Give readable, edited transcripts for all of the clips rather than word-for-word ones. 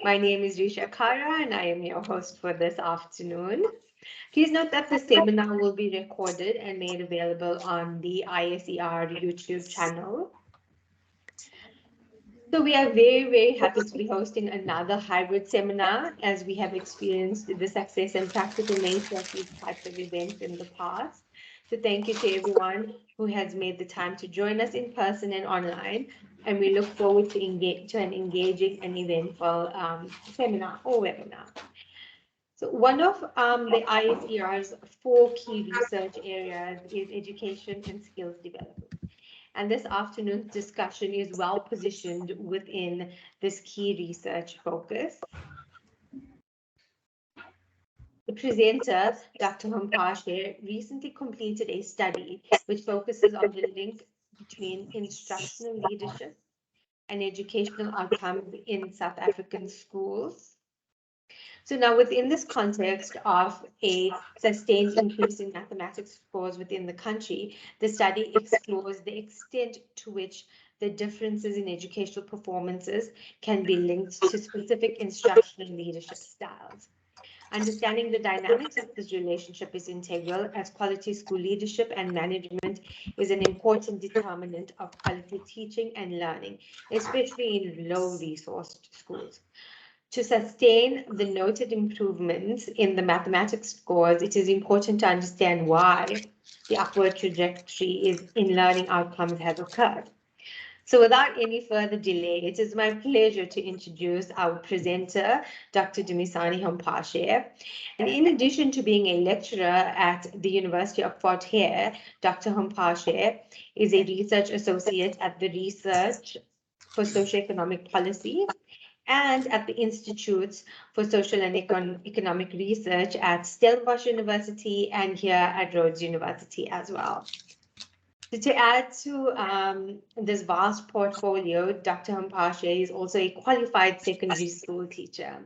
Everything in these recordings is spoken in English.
My name is Risha Kara and I am your host for this afternoon. Please note that the seminar will be recorded and made available on the ISER YouTube channel. So we are very happy to be hosting another hybrid seminar as we have experienced the success and practical nature of these types of events in the past. So thank you to everyone who has made the time to join us in person and online. And we look forward to an engaging and eventful seminar or webinar. So one of the ISER's four key research areas is education and skills development. And this afternoon's discussion is well positioned within this key research focus. The presenter, Dr. Hampashe, recently completed a study which focuses on the link between instructional leadership and educational outcomes in South African schools. So now within this context of a sustained increase in mathematics scores within the country, the study explores the extent to which the differences in educational performances can be linked to specific instructional leadership styles. Understanding the dynamics of this relationship is integral, as quality school leadership and management is an important determinant of quality teaching and learning, especially in low-resourced schools. To sustain the noted improvements in the mathematics scores, it is important to understand why the upward trajectory in learning outcomes has occurred. So without any further delay, it is my pleasure to introduce our presenter, Dr. Dumisani Hampashe. And in addition to being a lecturer at the University of Fort Hare, Dr. Hampashe is a research associate at the Research for Socioeconomic Policy and at the Institutes for Social and Economic Research at Stellenbosch University and here at Rhodes University as well. So to add to this vast portfolio, Dr. Hampashe is also a qualified secondary school teacher.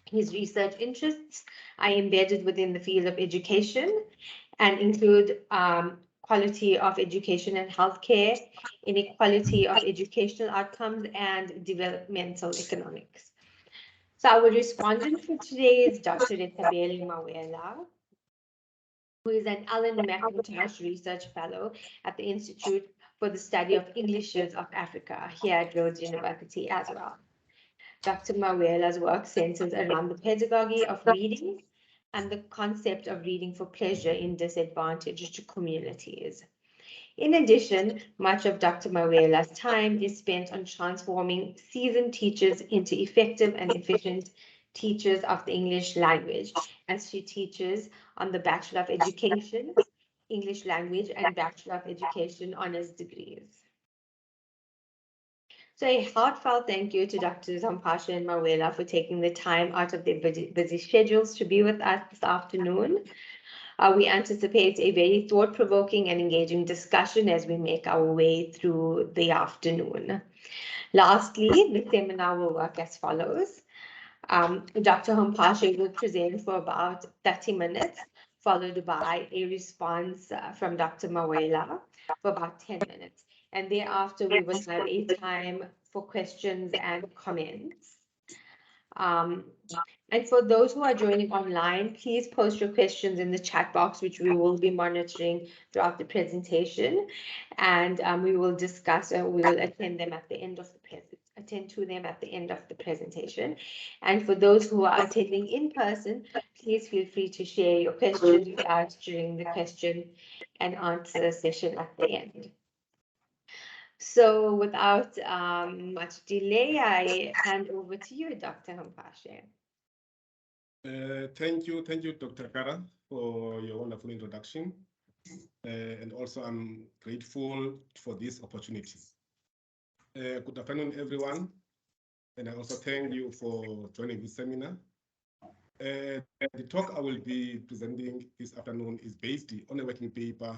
His research interests are embedded within the field of education and include quality of education and healthcare, inequality of educational outcomes, and developmental economics. So our respondent for today is Dr. Etabele Mawela, who is an Alan McIntosh Research Fellow at the Institute for the Study of Englishes of Africa here at Rhodes University as well. Dr. Mawela's work centers around the pedagogy of reading and the concept of reading for pleasure in disadvantaged communities. In addition, much of Dr. Mawela's time is spent on transforming seasoned teachers into effective and efficient teachers of the English language, as she teaches on the Bachelor of Education, English Language, and Bachelor of Education honors degrees. So a heartfelt thank you to Drs. Hampashe and Mawela for taking the time out of their busy schedules to be with us this afternoon. We anticipate a very thought-provoking and engaging discussion as we make our way through the afternoon. Lastly, the seminar will work as follows. Dr. Hampashe will present for about 30 minutes, followed by a response from Dr. Mawela for about 10 minutes. And thereafter, we will have a time for questions and comments. And for those who are joining online, please post your questions in the chat box, which we will be monitoring throughout the presentation. And we will discuss, we will attend to them at the end of the presentation. And for those who are attending in person, please feel free to share your questions with us during the question and answer session at the end. So without much delay, I hand over to you, Dr. Hampashe. Thank you, Dr. Kara, for your wonderful introduction. And also, I'm grateful for this opportunity. Good afternoon, everyone. And I also thank you for joining this seminar. The talk I will be presenting this afternoon is based on a working paper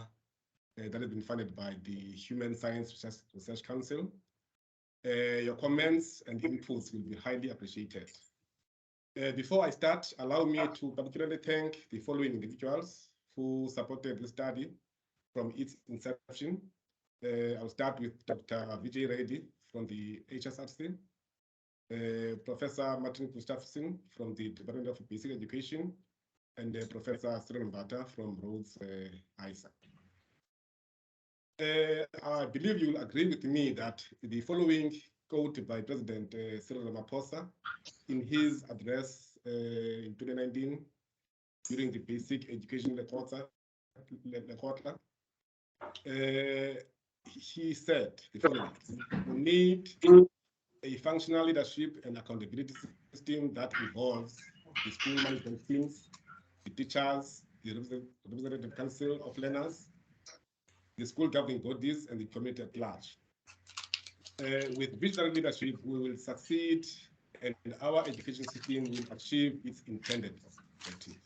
that has been funded by the Human Science Research Council. Your comments and inputs will be highly appreciated. Before I start, allow me to particularly thank the following individuals who supported the study from its inception. I'll start with Dr. Vijay Reddy from the HSRC, Professor Martin Gustafsson from the Department of Basic Education, and Professor Cyril Mbata from Rhodes ISER. I believe you will agree with me that the following quote by President Cyril Ramaphosa in his address in 2019 during the Basic Education Quarter, he said the following: we need a functional leadership and accountability system that involves the school management teams, the teachers, the representative council of learners, the school governing bodies, and the community at large. With visionary leadership, we will succeed and our education system will achieve its intended objective.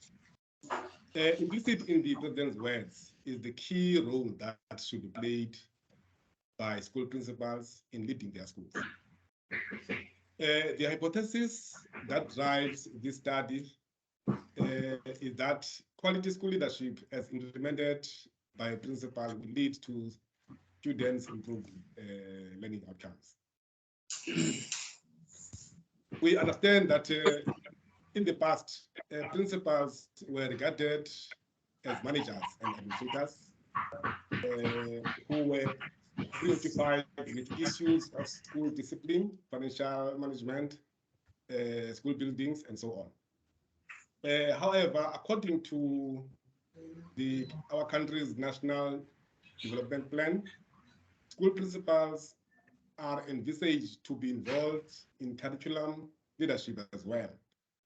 Implicit in the president's words is the key role that should be played by school principals in leading their schools. The hypothesis that drives this study is that quality school leadership, as implemented by a principal, will lead to students' improved learning outcomes. We understand that in the past, principals were regarded as managers and administrators who were preoccupied with issues of school discipline, financial management, school buildings, and so on. However, according to our country's national development plan, school principals are envisaged to be involved in curriculum leadership as well,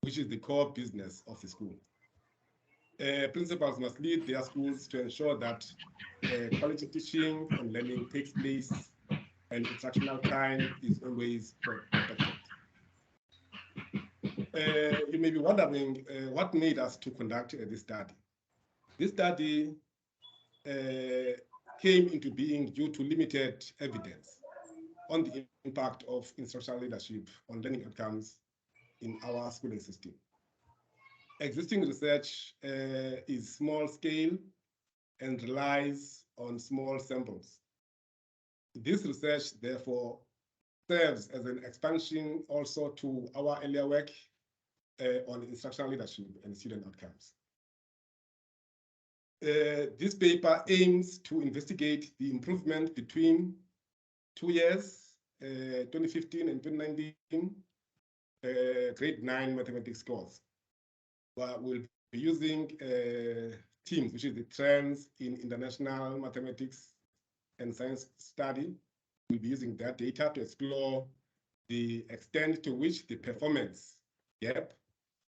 which is the core business of the school. Principals must lead their schools to ensure that quality teaching and learning takes place and instructional time is always protected. You may be wondering what made us to conduct this study. This study came into being due to limited evidence on the impact of instructional leadership on learning outcomes in our schooling system. Existing research is small scale and relies on small samples. This research, therefore, serves as an expansion also to our earlier work on instructional leadership and student outcomes. This paper aims to investigate the improvement between 2 years, 2015 and 2019, grade 9 mathematics scores. We'll be using TIMSS, which is the Trends in International Mathematics and Science Study. We'll be using that data to explore the extent to which the performance gap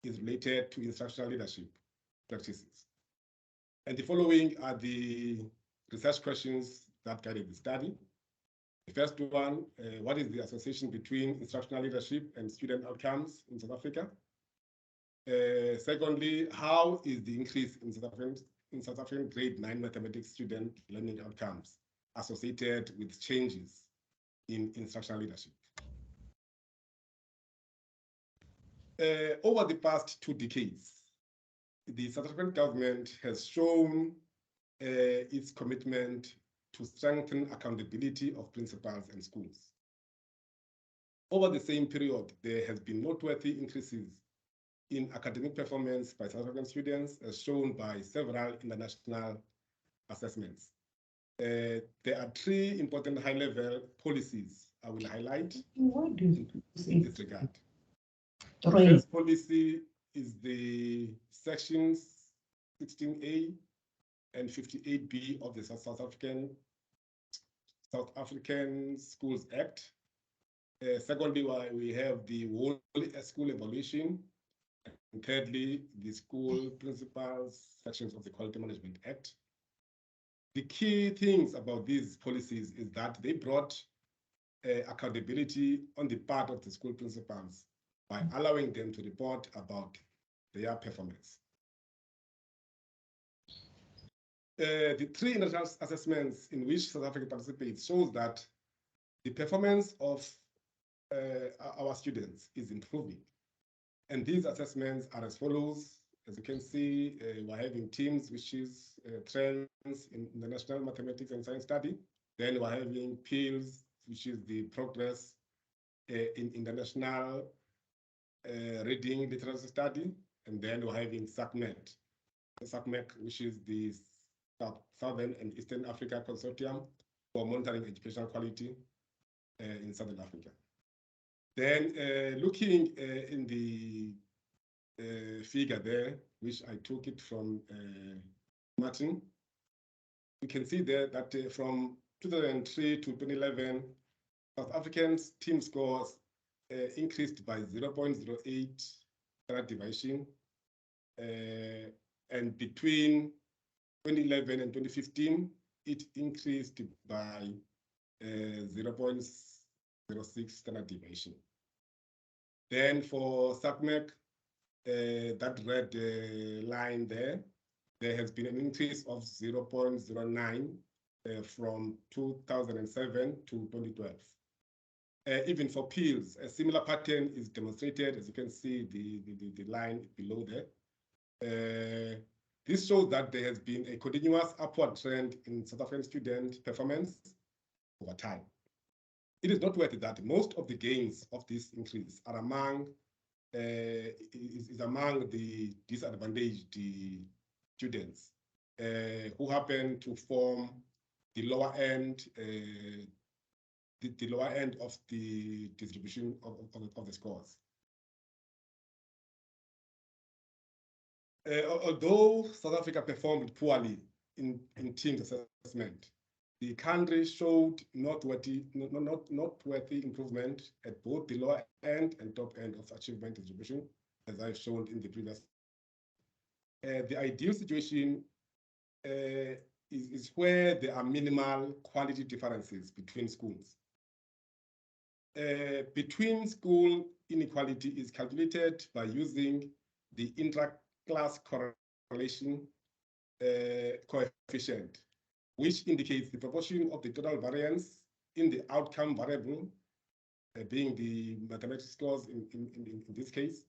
is related to instructional leadership practices. And the following are the research questions that guided the study. The first one, what is the association between instructional leadership and student outcomes in South Africa? Secondly, how is the increase in South African grade 9 mathematics student learning outcomes associated with changes in instructional leadership? Over the past 2 decades, the South African government has shown its commitment to strengthen accountability of principals and schools. Over the same period, there has been noteworthy increases in academic performance by South African students, as shown by several international assessments. There are 3 important high-level policies I will highlight in this regard. The first policy is the sections 16A and 58B of the South African Schools Act. Secondly, we have the whole school evaluation. And thirdly, the school principals sections of the Quality Management Act. The key things about these policies is that they brought accountability on the part of the school principals by allowing them to report about their performance. The 3 international assessments in which South Africa participates shows that the performance of our students is improving. And these assessments are as follows. As you can see, we're having TIMSS, which is Trends in International Mathematics and Science Study. Then we're having PILS, which is the Progress in international reading literacy study, and then we're having SACMET, which is the Southern and Eastern Africa Consortium for monitoring educational quality in Southern Africa. Then looking in the figure there, which I took it from Martin, you can see there that from 2003 to 2011, South Africans team scores increased by 0.08 standard deviation, and between 2011 and 2015, it increased by 0.06 standard deviation. Then for SACMEC, that red line there has been an increase of 0.09 from 2007 to 2012. Even for peers, a similar pattern is demonstrated, as you can see the line below there. This shows that there has been a continuous upward trend in South African student performance over time. It is noteworthy that most of the gains of this increase are among the disadvantaged students who happen to form the lower end of the distribution of the scores. Although South Africa performed poorly in team assessment, the country showed noteworthy improvement at both the lower end and top end of achievement distribution, as I've shown in the previous. The ideal situation is where there are minimal quality differences between schools. Between school inequality is calculated by using the intra-class correlation coefficient, which indicates the proportion of the total variance in the outcome variable, being the mathematics scores in this case,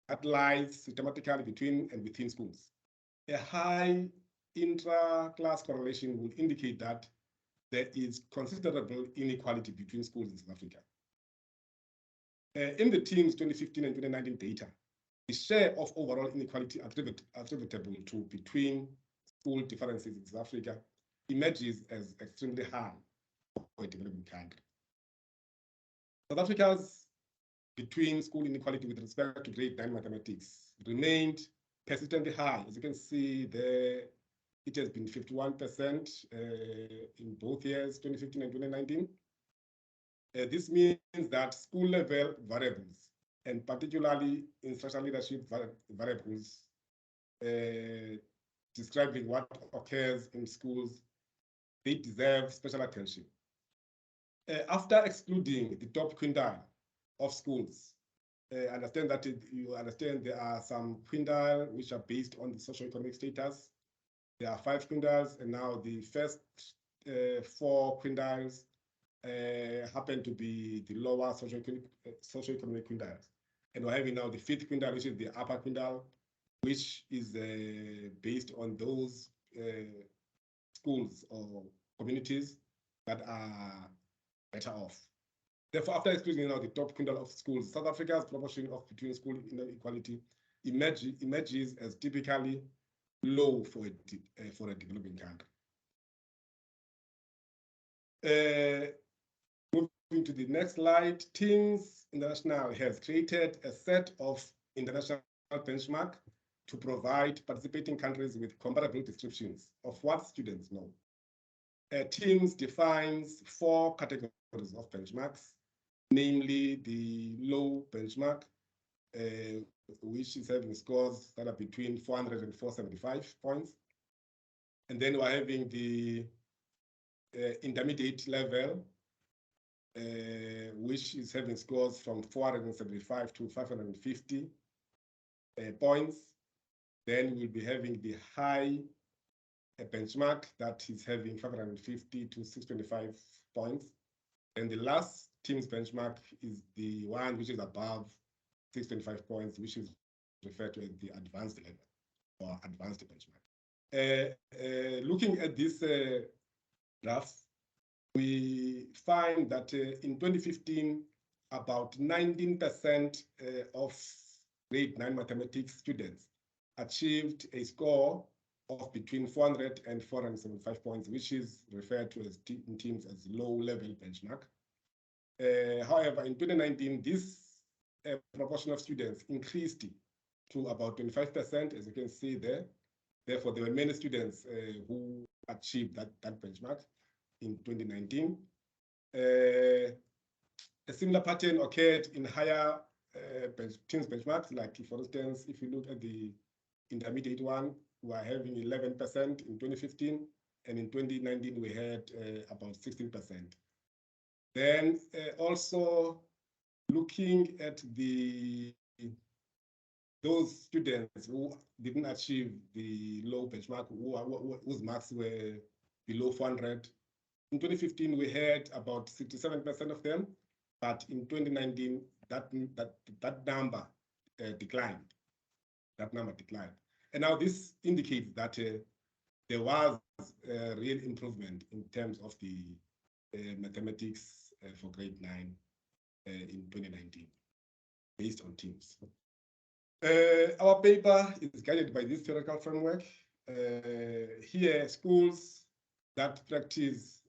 that lies systematically between and within schools. A high intra-class correlation would indicate that there is considerable inequality between schools in South Africa. In the team's 2015 and 2019 data, the share of overall inequality attributable to between school differences in South Africa emerges as extremely high for a developing country. South Africa's between school inequality with respect to grade 9 mathematics remained persistently high. As you can see there, it has been 51% in both years, 2015 and 2019. This means that school level variables, and particularly instructional leadership variables, describing what occurs in schools, they deserve special attention. After excluding the top quintile of schools, understand that you understand there are some quintile which are based on the socioeconomic status. There are 5 quintiles, and now the first 4 quintiles happen to be the lower socioeconomic quintiles. And we're having now the 5th quintile, which is the upper quintile, which is based on those schools or communities that are better off. Therefore, after excluding now the top quintile of schools, South Africa's proportion of between school inequality emerges as typically low for a developing country. Moving to the next slide, Teams International has created a set of international benchmarks to provide participating countries with comparable descriptions of what students know. Teams defines 4 categories of benchmarks, namely the low benchmark, which is having scores that are between 400 and 475 points. And then we're having the intermediate level, which is having scores from 475 to 550 points. Then we'll be having the high benchmark that is having 550 to 625 points. And the last team's benchmark is the one which is above 625 points, which is referred to as the advanced level or advanced benchmark. Looking at this graph, we find that in 2015, about 19% of grade 9 mathematics students achieved a score of between 400 and 475 points, which is referred to as in teams as low-level benchmark. However, in 2019, this proportion of students increased to about 25%, as you can see there. Therefore, there were many students who achieved that benchmark in 2019. A similar pattern occurred in higher teams benchmarks, like for instance, if you look at the intermediate one, we are having 11% in 2015, and in 2019 we had about 16%. Then also looking at those students who didn't achieve the low benchmark, whose marks were below 400. In 2015, we had about 67% of them, but in 2019, that number declined. That number declined. And now this indicates that there was a real improvement in terms of the mathematics for grade 9 in 2019, based on teams. Our paper is guided by this theoretical framework. Here, schools that practice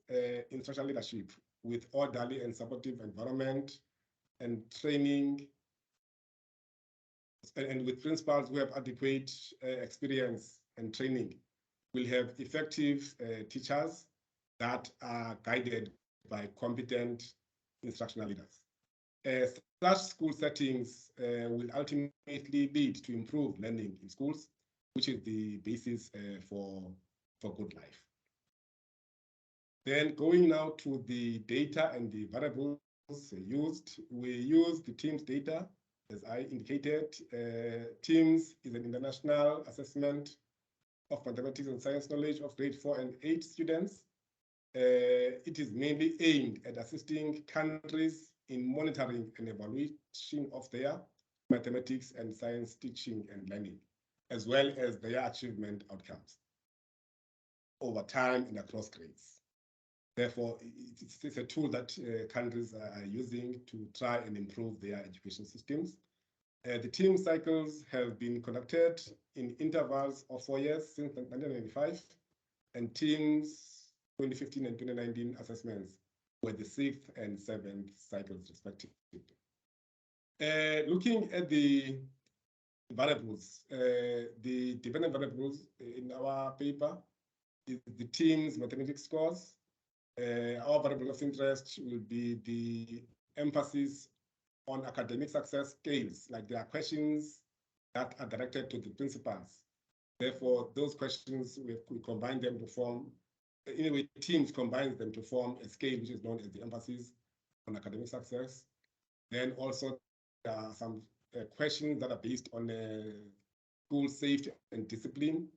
instructional leadership with orderly and supportive environment and training, and with principals who have adequate experience and training, will have effective teachers that are guided by competent instructional leaders. Such school settings will ultimately lead to improved learning in schools, which is the basis for good life. Then going now to the data and the variables used, we use the TEAMS data, as I indicated. TEAMS is an international assessment of mathematics and science knowledge of grade 4 and 8 students. It is mainly aimed at assisting countries in monitoring and evaluation of their mathematics and science teaching and learning, as well as their achievement outcomes over time and across grades. Therefore, it's a tool that countries are using to try and improve their education systems. The team cycles have been conducted in intervals of 4 years since 1995, and teams 2015 and 2019 assessments were the 6th and 7th cycles, respectively. Looking at the variables, the dependent variables in our paper is the team's mathematics scores. Our variable of interest will be the emphasis on academic success scales, like there are questions that are directed to the principals. Therefore, those questions, we combine them to form, anyway, teams combines them to form a scale which is known as the emphasis on academic success. Then also there are some questions that are based on school safety and discipline.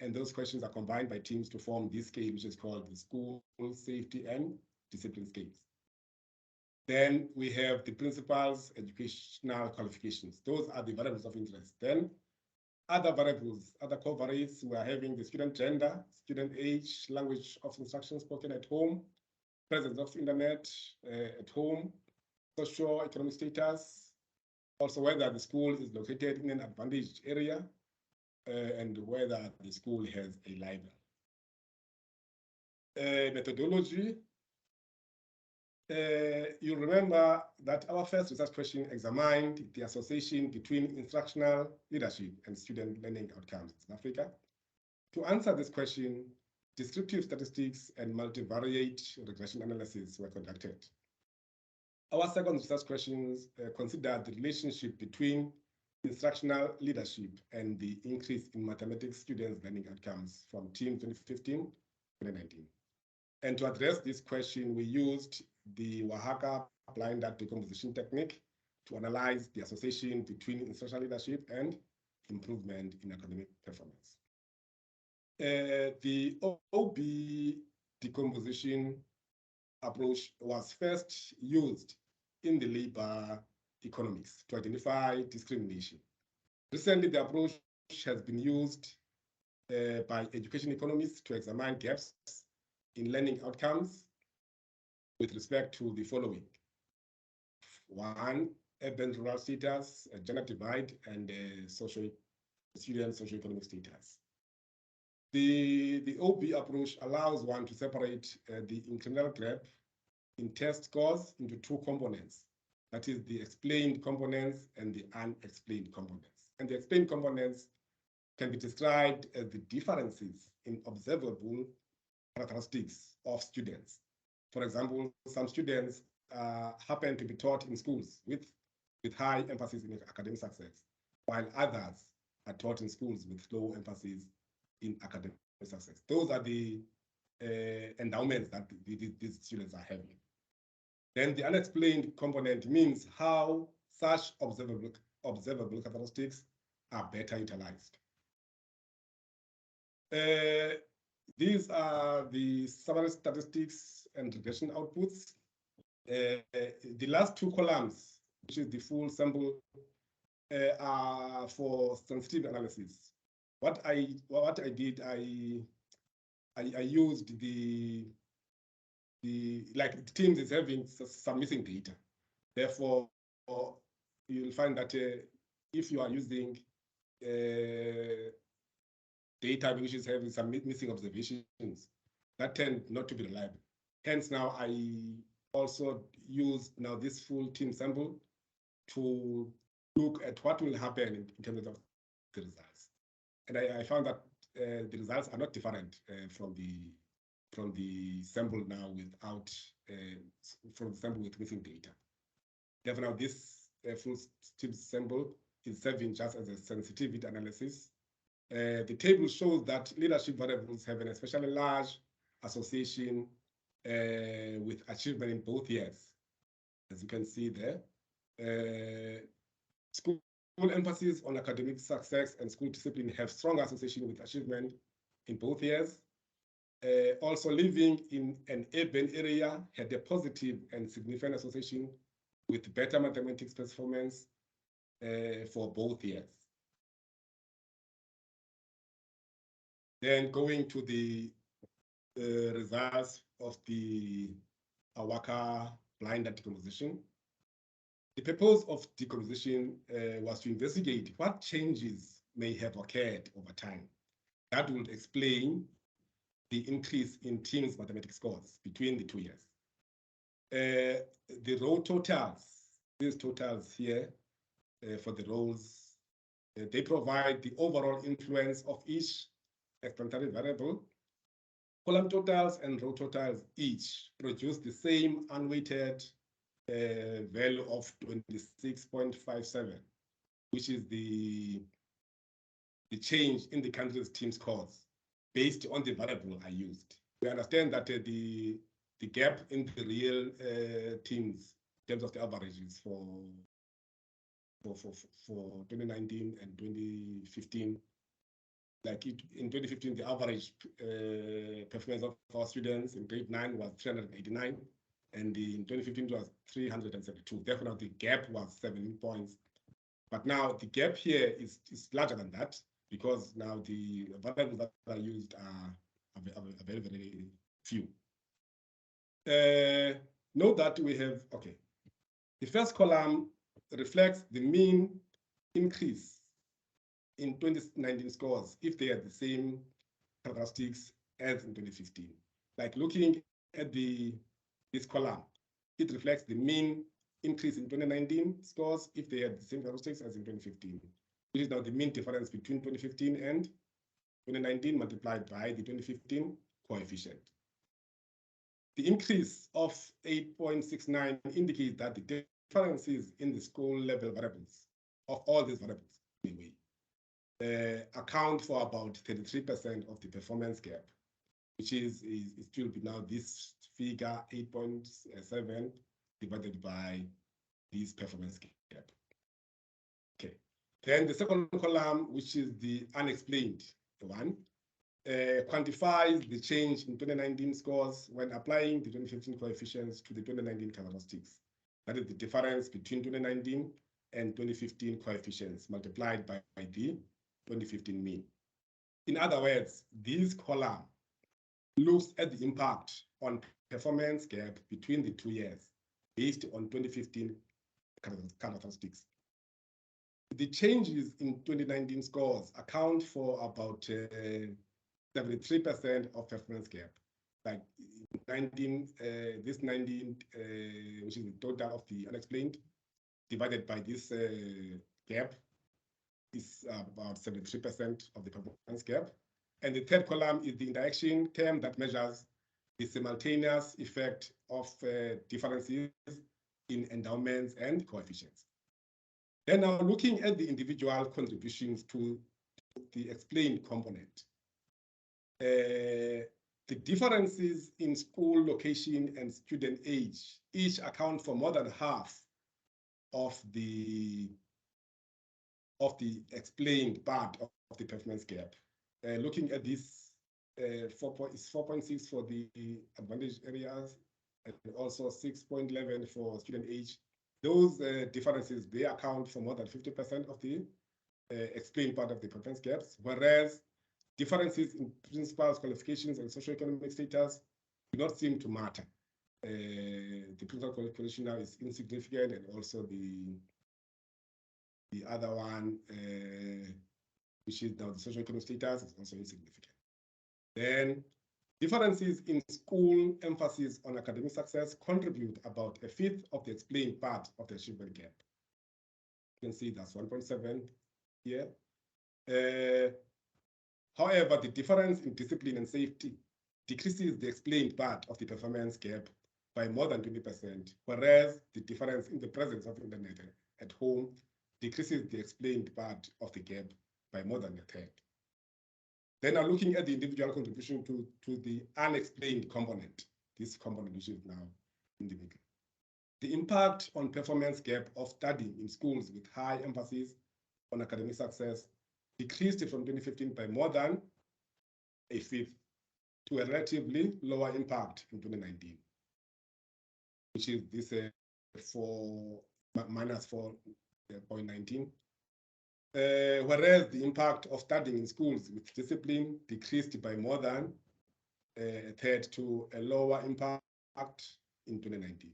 And those questions are combined by teams to form this scale, which is called the school safety and discipline scales. Then we have the principal's educational qualifications. Those are the variables of interest. Then other variables, other covariates, we are having the student gender, student age, language of instruction spoken at home, presence of internet at home, socio-economic status, also whether the school is located in an advantaged area, and whether the school has a library. Methodology. You remember that our first research question examined the association between instructional leadership and student learning outcomes in Africa. To answer this question, descriptive statistics and multivariate regression analysis were conducted. Our second research questions considered the relationship between instructional leadership and the increase in mathematics students' learning outcomes from team 2015-2019. And to address this question, we used the Oaxaca blind data decomposition technique to analyze the association between instructional leadership and improvement in academic performance. The OB decomposition approach was first used in the labor economics to identify discrimination. Recently, the approach has been used by education economists to examine gaps in learning outcomes with respect to the following. one, urban-rural status, gender divide, and student socioeconomic status. The OB approach allows one to separate the incremental gap in test scores into two components. That is the explained components and the unexplained components. And the explained components can be described as the differences in observable characteristics of students. For example, some students happen to be taught in schools with high emphasis in academic success, while others are taught in schools with low emphasis in academic success. Those are the endowments that these students are having. Then the unexplained component means how such observable characteristics are better utilized. These are the summary statistics and regression outputs. The last two columns, which is the full sample, are for sensitivity analysis. What I did, I used the Teams is having some missing data. Therefore, you'll find that if you are using data which is having some missing observations, that tend not to be reliable. Hence, now I also use now this full team sample to look at what will happen in terms of the results. And I found that the results are not different from the sample now without from the sample with missing data. Therefore, now this full team sample is serving just as a sensitivity analysis. The table shows that leadership variables have an especially large association with achievement in both years. As you can see there, school emphasis on academic success and school discipline have strong association with achievement in both years. Also, living in an urban area had a positive and significant association with better mathematics performance for both years. Then going to the results of the AWACA blind decomposition. The purpose of decomposition was to investigate what changes may have occurred over time. That would explain the increase in teams' mathematics scores between the 2 years. The row totals, these totals here for the rows, they provide the overall influence of each explanatory variable. Column totals and row totals each produce the same unweighted value of 26.57, which is the change in the country's team scores based on the variable I used. We understand that the gap in the real teams in terms of the averages for 2019 and 2015, like in 2015, the average performance of our students in grade 9 was 389, and in 2015 it was 372. Therefore, the gap was 17 points. But now the gap here is larger than that, because now the variables that are used are very, very few. Note that we have, okay, the first column reflects the mean increase in 2019 scores if they are the same characteristics as in 2015. Like looking at this column, it reflects the mean increase in 2019 scores if they are the same characteristics as in 2015, which is now the mean difference between 2015 and 2019 multiplied by the 2015 coefficient. The increase of 8.69 indicates that the differences in the school level variables of all these variables anyway account for about 33% of the performance gap, which is still be now this figure 8.7 divided by this performance gap. Okay. Then the second column, which is the unexplained one, quantifies the change in 2019 scores when applying the 2015 coefficients to the 2019 characteristics. That is the difference between 2019 and 2015 coefficients multiplied by the 2015 mean. In other words, this column looks at the impact on performance gap between the 2 years based on 2015 characteristics. The changes in 2019 scores account for about 73% of performance gap. Like 19, this 19, which is the total of the unexplained, divided by this gap, is about 73% of the performance gap. And the third column is the interaction term that measures the simultaneous effect of differences in endowments and coefficients. Then now looking at the individual contributions to the explained component. The differences in school location and student age each account for more than half of the explained part of the performance gap. Looking at this, 4.6 for the advantaged areas, and also 6.11 for student age. Those differences, they account for more than 50% of the explained part of the performance gaps, whereas differences in principals, qualifications, and socioeconomic status do not seem to matter. The principal qualification now is insignificant, and also the other one, which is now the socioeconomic status, is also insignificant. Then differences in school emphasis on academic success contribute about a fifth of the explained part of the achievement gap. You can see that's 1.7 here. However, the difference in discipline and safety decreases the explained part of the performance gap by more than 20%, whereas the difference in the presence of internet at home decreases the explained part of the gap by more than a third. Then now looking at the individual contribution to the unexplained component, this component which is now in the middle. The impact on performance gap of studying in schools with high emphasis on academic success decreased from 2015 by more than a fifth to a relatively lower impact in 2019, which is this minus 4.19. Whereas the impact of studying in schools with discipline decreased by more than a third to a lower impact in 2019.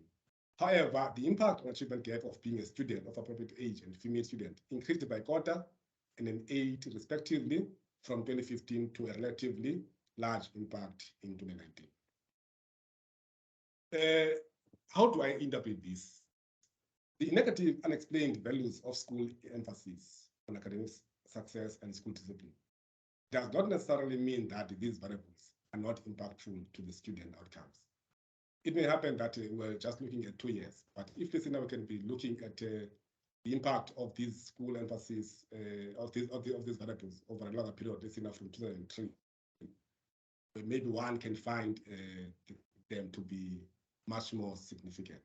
However, the impact on achievement gap of being a student of appropriate age and female student increased by a quarter and an 8 respectively from 2015 to a relatively large impact in 2019. How do I interpret this? The negative unexplained values of school emphasis on academic success and school discipline does not necessarily mean that these variables are not impactful to the student outcomes. It may happen that we're just looking at 2 years, but if this now we can be looking at the impact of these school emphasis of these variables over a longer period, let's say now from 2003, maybe one can find them to be much more significant.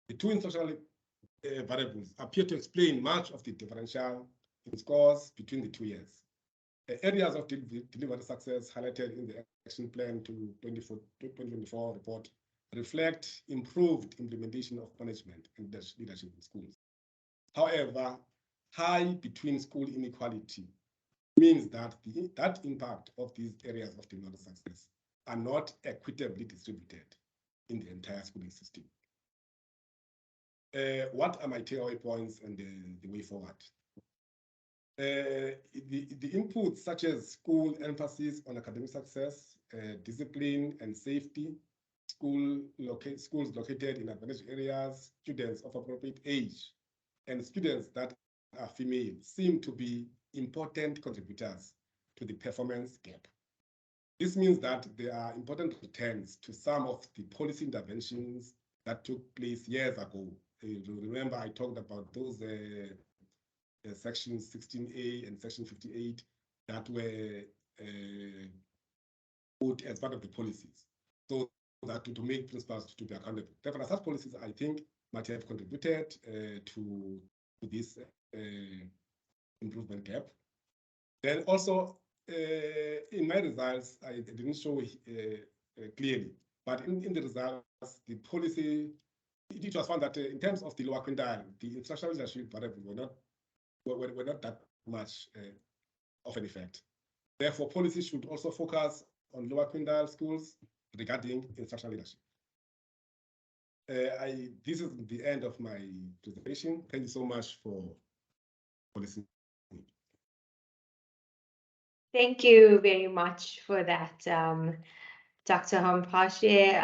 The two instructional variables appear to explain much of the differential in scores between the 2 years. Areas of delivered success highlighted in the action plan to 2024 report reflect improved implementation of management and leadership in schools. However, high between school inequality means that that impact of these areas of delivered success are not equitably distributed in the entire schooling system. What are my takeaway points and the way forward? The inputs such as school emphasis on academic success, discipline and safety, schools located in advantaged areas, students of appropriate age, and students that are female seem to be important contributors to the performance gap. This means that there are important returns to some of the policy interventions that took place years ago. Remember, I talked about those Section 16A and Section 58 that were put as part of the policies, so that to make principals to be accountable. Therefore, such policies, I think, might have contributed to this improvement gap. Then also, in my results, I didn't show clearly, but in the results, the policy, it was found that in terms of the lower quintile, the instructional leadership variables were not that much of an effect. Therefore, policies should also focus on lower quintile schools regarding instructional leadership. This is the end of my presentation. Thank you so much for listening. Thank you very much for that, Dr. Hampashe.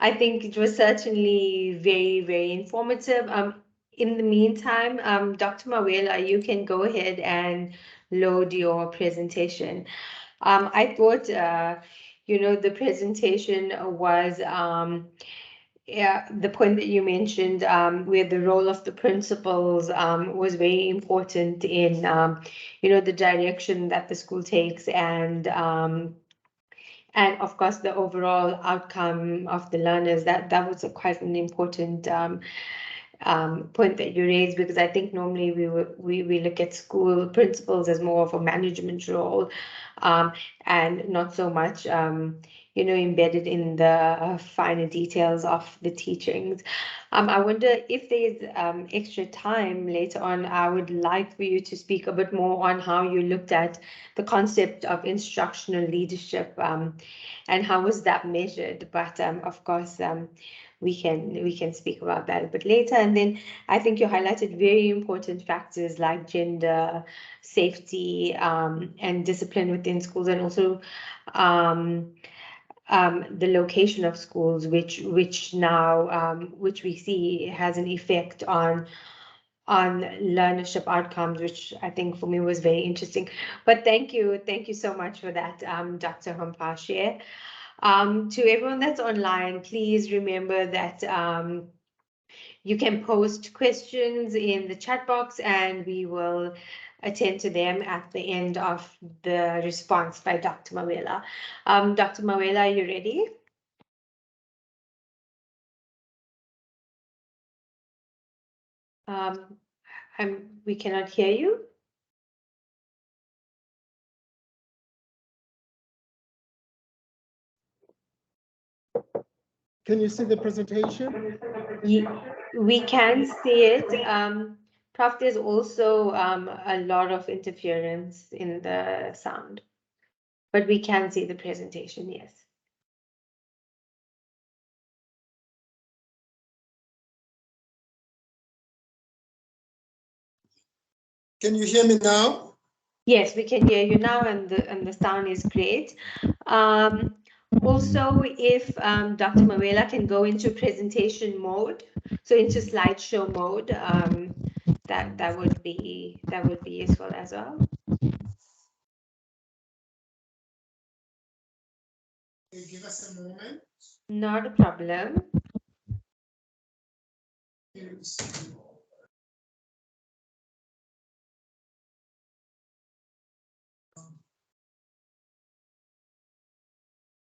I think it was certainly very, very informative. In the meantime, Dr. Mawela, you can go ahead and load your presentation. I thought, the presentation was, the point that you mentioned, where the role of the principals was very important in, the direction that the school takes, and of course the overall outcome of the learners. That was quite an important point that you raised, because I think normally we look at school principals as more of a management role, and not so much embedded in the finer details of the teachings. I wonder if there's extra time later on. I would like for you to speak a bit more on how you looked at the concept of instructional leadership, and how was that measured. But of course, we can speak about that a bit later. And then I think you highlighted very important factors like gender, safety, and discipline within schools, and also the location of schools, which now which we see has an effect on learnership outcomes, which I think for me was very interesting. But thank you so much for that, Dr. Hampashe. To everyone that's online, please remember that you can post questions in the chat box, and we will attend to them at the end of the response by Dr. Mawela. Dr. Mawela, are you ready? We cannot hear you. Can you see the presentation? We can see it. Prof, there's also a lot of interference in the sound, but we can see the presentation, yes. Can you hear me now? Yes, we can hear you now, and the sound is great. Also, if Dr. Mawela can go into presentation mode, so into slideshow mode, that would be useful as well. Can you give us a moment? Not a problem.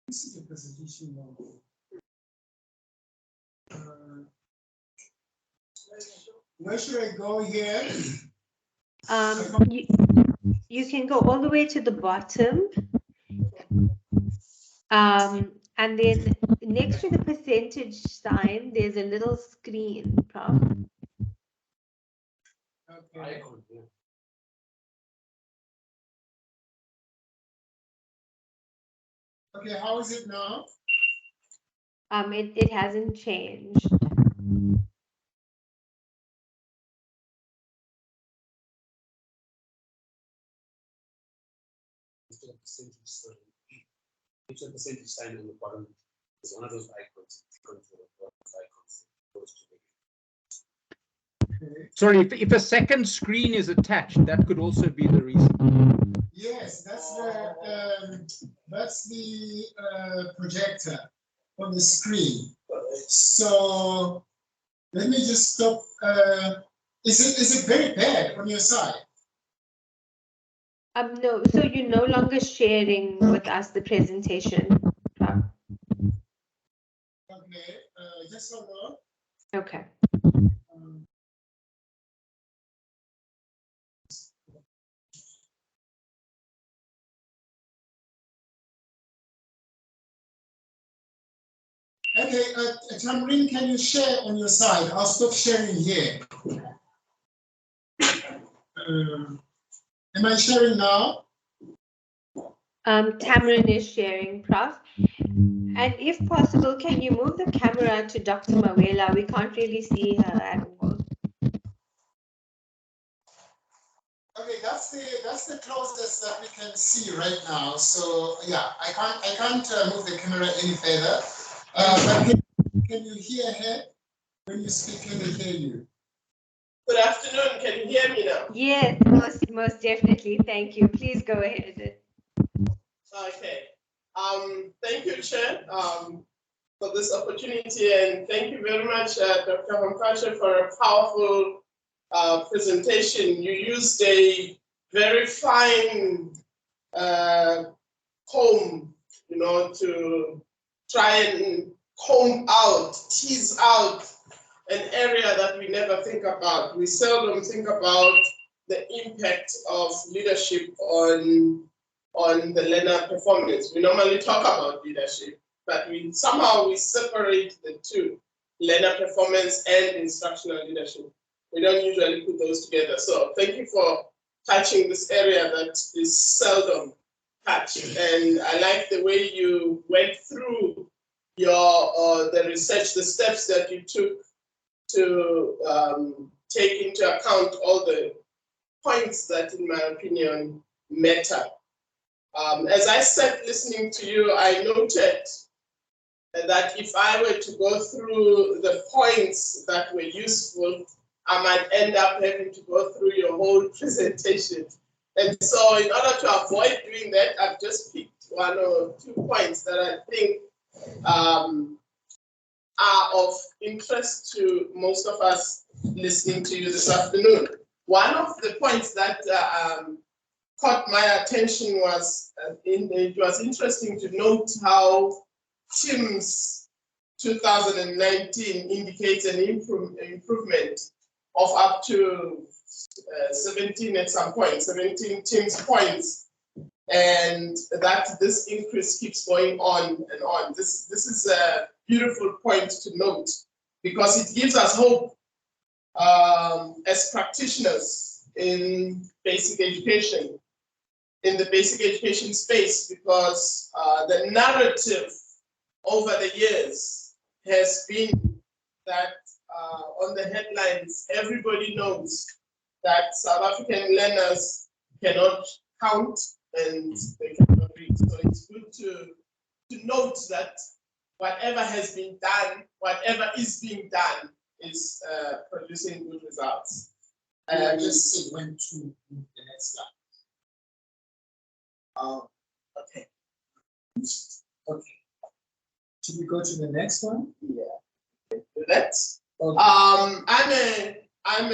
This is the presentation now. Where should I go here? You can go all the way to the bottom, and then next to the percentage sign, there's a little screen, Prof. Okay. Okay, how is it now? It hasn't changed. It's a percentage sign on the bottom. It's one of those icons. Sorry, if a second screen is attached, that could also be the reason. Yes, that's the projector on the screen. So let me just stop. Is it very bad on your side? No, so you're no longer sharing with us the presentation, Prof. Okay, just hold on. Okay. Okay, Tamrin, can you share on your side? I'll stop sharing here. Am I sharing now? Tamron is sharing, Prof. And if possible, can you move the camera to Dr. Mawela? We can't really see her at all. Okay, that's the closest that we can see right now. So yeah, I can't move the camera any further. But can you hear her when you speak? Can they hear you? Good afternoon. Can you hear me now? Yes, most definitely. Thank you. Please go ahead. Okay. Thank you, Chair, for this opportunity, and thank you very much, Dr. Hampashe, for a powerful presentation. You used a very fine comb, to try and comb out, tease out an area that we never think about. We seldom think about the impact of leadership on the learner performance. We normally talk about leadership, but somehow we separate the two, learner performance and instructional leadership. We don't usually put those together. So thank you for touching this area that is seldom touched. And I like the way you went through your the research, the steps that you took to take into account all the points that, in my opinion, matter. As I sat listening to you, I noted that if I were to go through the points that were useful, I might end up having to go through your whole presentation. And so in order to avoid doing that, I've just picked 1 or 2 points that I think are of interest to most of us listening to you this afternoon. One of the points that caught my attention was, it was interesting to note how TIMS 2019 indicates an improvement of up to 17 at some point, 17 TIMS points, and that this increase keeps going on and on. This is a beautiful point to note because it gives us hope as practitioners in basic education, in the basic education space, because the narrative over the years has been that on the headlines, everybody knows that South African learners cannot count and they cannot read. So it's good to note that whatever has been done, whatever is being done is producing good results. I just went to the next slide. Okay. Okay. Should we go to the next one? Yeah. Do that. Okay. I'm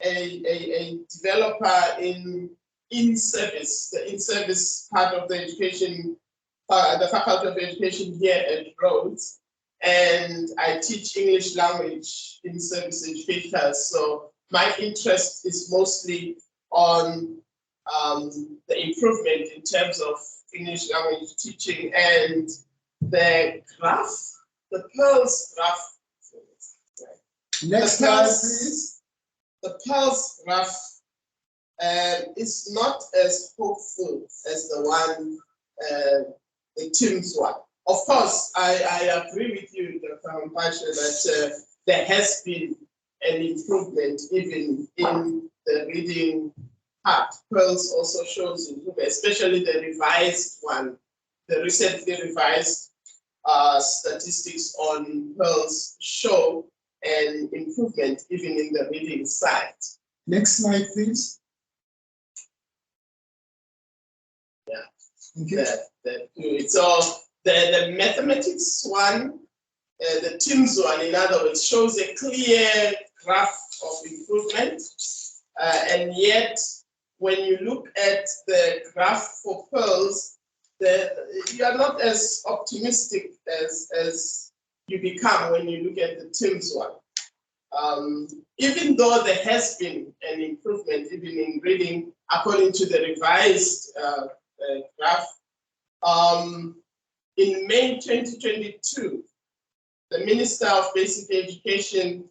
a developer in service, the in-service part of the education, the Faculty of Education here at Rhodes, and I teach English language in service educators. So my interest is mostly on the improvement in terms of English language teaching, and the graph, the PEARLS graph. Next slide, please. The PEARLS graph is not as hopeful as the one, the TIMS one. Of course, I agree with you, Dr. Hampashe, that there has been an improvement even in the reading part. PEARLS also shows improvement, especially the revised one, the recently revised statistics on PEARLS show an improvement even in the reading side. Next slide, please. Yeah. Okay. So the mathematics one, the TIMS one, in other words, shows a clear graph of improvement, and yet when you look at the graph for PEARLS, you are not as optimistic as you become when you look at the TIMS one. Even though there has been an improvement, even in reading, according to the revised graph, in May 2022, the Minister of Basic Education,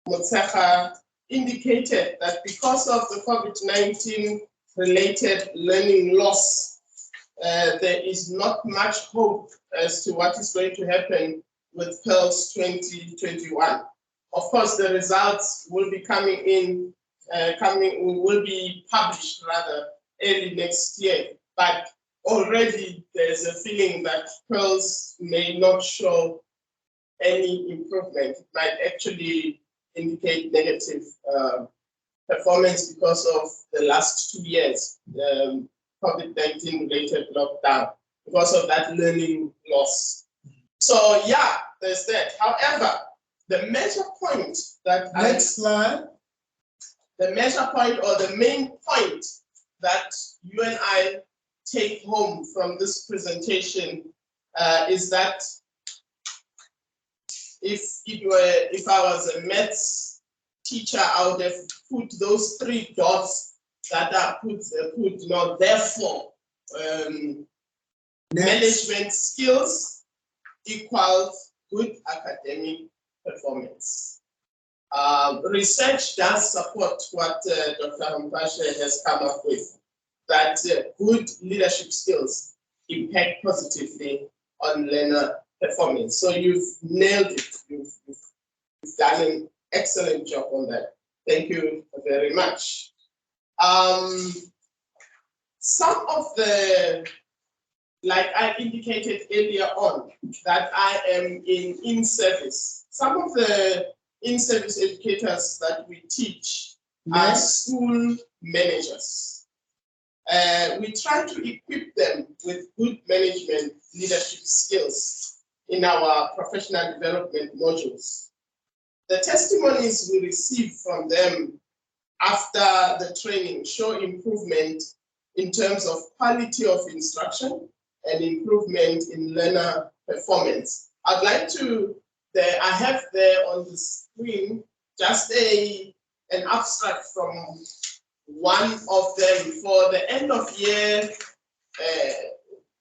Motshekga, indicated that because of the COVID-19 related learning loss there is not much hope as to what is going to happen with PEARLS 2021. Of course, the results will be will be published rather early next year, but already there's a feeling that PEARLS may not show any improvement. It might actually indicate negative performance because of the last 2 years, COVID-19 related lockdown, because of that learning loss. So yeah, there's that. However, the measure point that Next slide. the measure point or the main point that you and I take home from this presentation is that if I was a maths teacher, I would have put those 3 dots that are put therefore management skills equals good academic performance. Research does support what Dr. Hampashe has come up with, that good leadership skills impact positively on learner performance. So you've nailed it. You've done an excellent job on that. Thank you very much. Some of the, like I indicated earlier on, that I am in service. Some of the in-service educators that we teach are school managers. We try to equip them with good management leadership skills in our professional development modules. The testimonies we receive from them after the training show improvement in terms of quality of instruction and improvement in learner performance. I'd like to, I have there on the screen just an abstract from one of them. For the end of year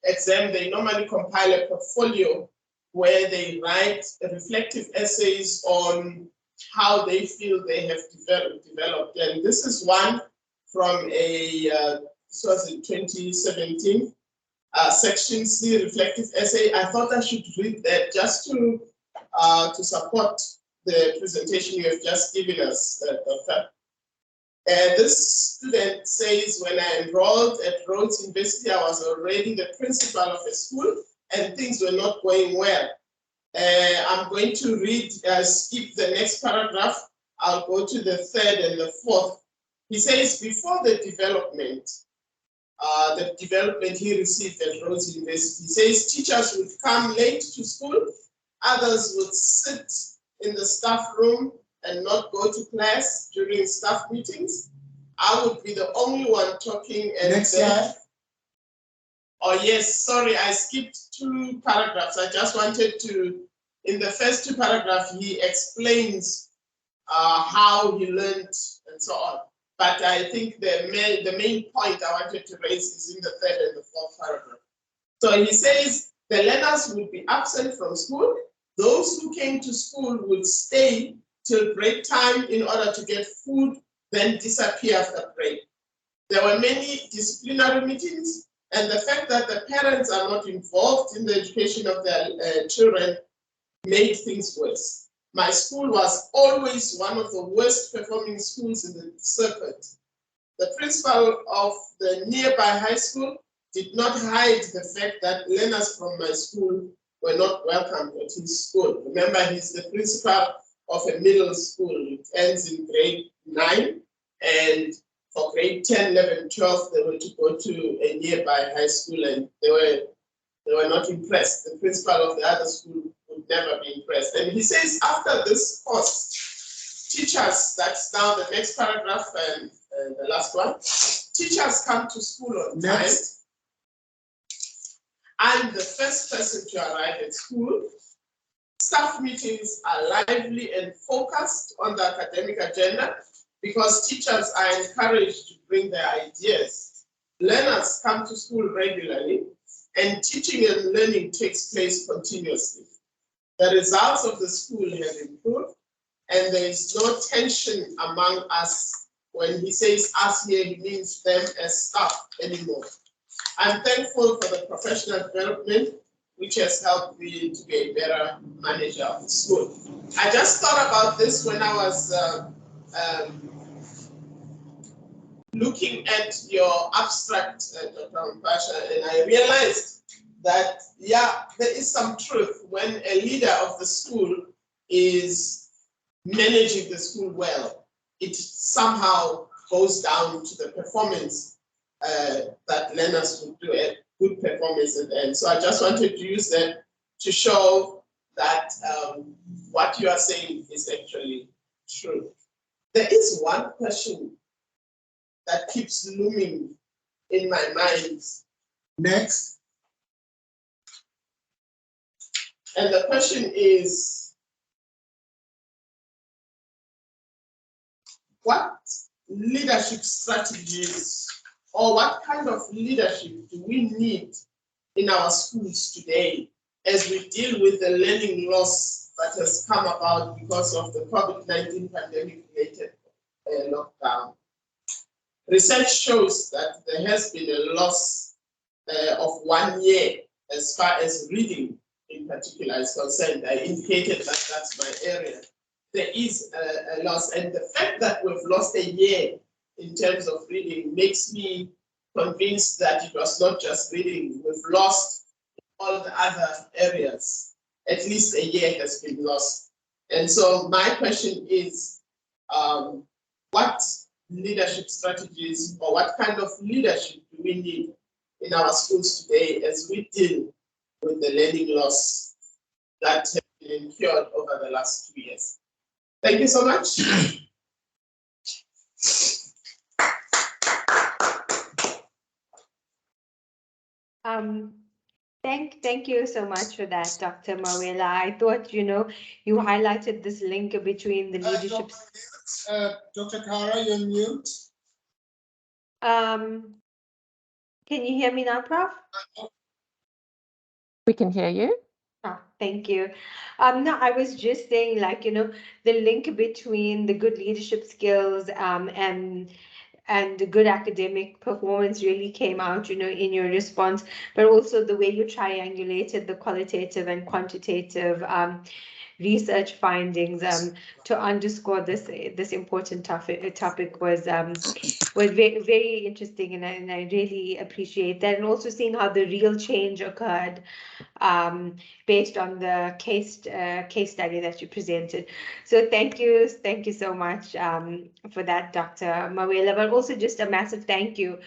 exam, they normally compile a portfolio where they write reflective essays on how they feel they have developed. And this is one from this was in 2017, section C, reflective essay. I thought I should read that just to support the presentation you have just given us, Doctor. This student says, when I enrolled at Rhodes University, I was already the principal of a school and things were not going well. I'm going to read, skip the next paragraph. I'll go to the 3rd and the 4th. He says, before the development he received at Rhodes University, he says teachers would come late to school, others would sit in the staff room and not go to class during staff meetings. I would be the only one talking. And next slide. Oh yes, sorry, I skipped 2 paragraphs. I just wanted to, in the first 2 paragraphs, he explains how he learned and so on. But I think the main point I wanted to raise is in the 3rd and the 4th paragraph. So he says the learners would be absent from school. Those who came to school would stay till break time in order to get food, then disappear after break. There were many disciplinary meetings, and the fact that the parents are not involved in the education of their children made things worse. My school was always one of the worst performing schools in the circuit. The principal of the nearby high school did not hide the fact that learners from my school were not welcome at his school. Remember, he's the principal of a middle school. It ends in grade 9, and for grade 10, 11, 12, they were to go to a nearby high school, and they were not impressed. The principal of the other school would never be impressed. And he says, after this course, teachers, that's now the next paragraph and the last one, teachers come to school on time. I'm the first person to arrive at school. Staff meetings are lively and focused on the academic agenda because teachers are encouraged to bring their ideas. Learners come to school regularly, and teaching and learning takes place continuously. The results of the school have improved, and there is no tension among us. When he says us here, he means them as staff anymore. I'm thankful for the professional development, which has helped me to be a better manager of the school. I just thought about this when I was looking at your abstract, Dr. Mpasha, and I realized that, yeah, there is some truth when a leader of the school is managing the school well. It somehow goes down to the performance that learners would do a good performance at the end. So I just wanted to use that to show that what you are saying is actually true. There is one question that keeps looming in my mind. Next. And the question is, what leadership strategies or what kind of leadership do we need in our schools today as we deal with the learning loss that has come about because of the COVID-19 pandemic-related lockdown? Research shows that there has been a loss of 1 year as far as reading in particular is concerned. I indicated that that's my area. There is a loss, and the fact that we've lost a year in terms of reading makes me convinced that it was not just reading. We've lost all the other areas. At least a year has been lost. And so my question is, what leadership strategies or what kind of leadership do we need in our schools today as we deal with the learning loss that has been incurred over the last 2 years? Thank you so much. Thank you so much for that, Dr. Mawela. I thought, you highlighted this link between the leadership. Dr. Kara, you're mute. Can you hear me now, Prof? We can hear you. Oh, thank you. No, I was just saying, the link between the good leadership skills and the good academic performance really came out, in your response, but also the way you triangulated the qualitative and quantitative research findings to underscore this important topic was very, very interesting, and I really appreciate that, and also seeing how the real change occurred based on the case study that you presented. So thank you so much for that, Dr. Mawela, but also just a massive thank you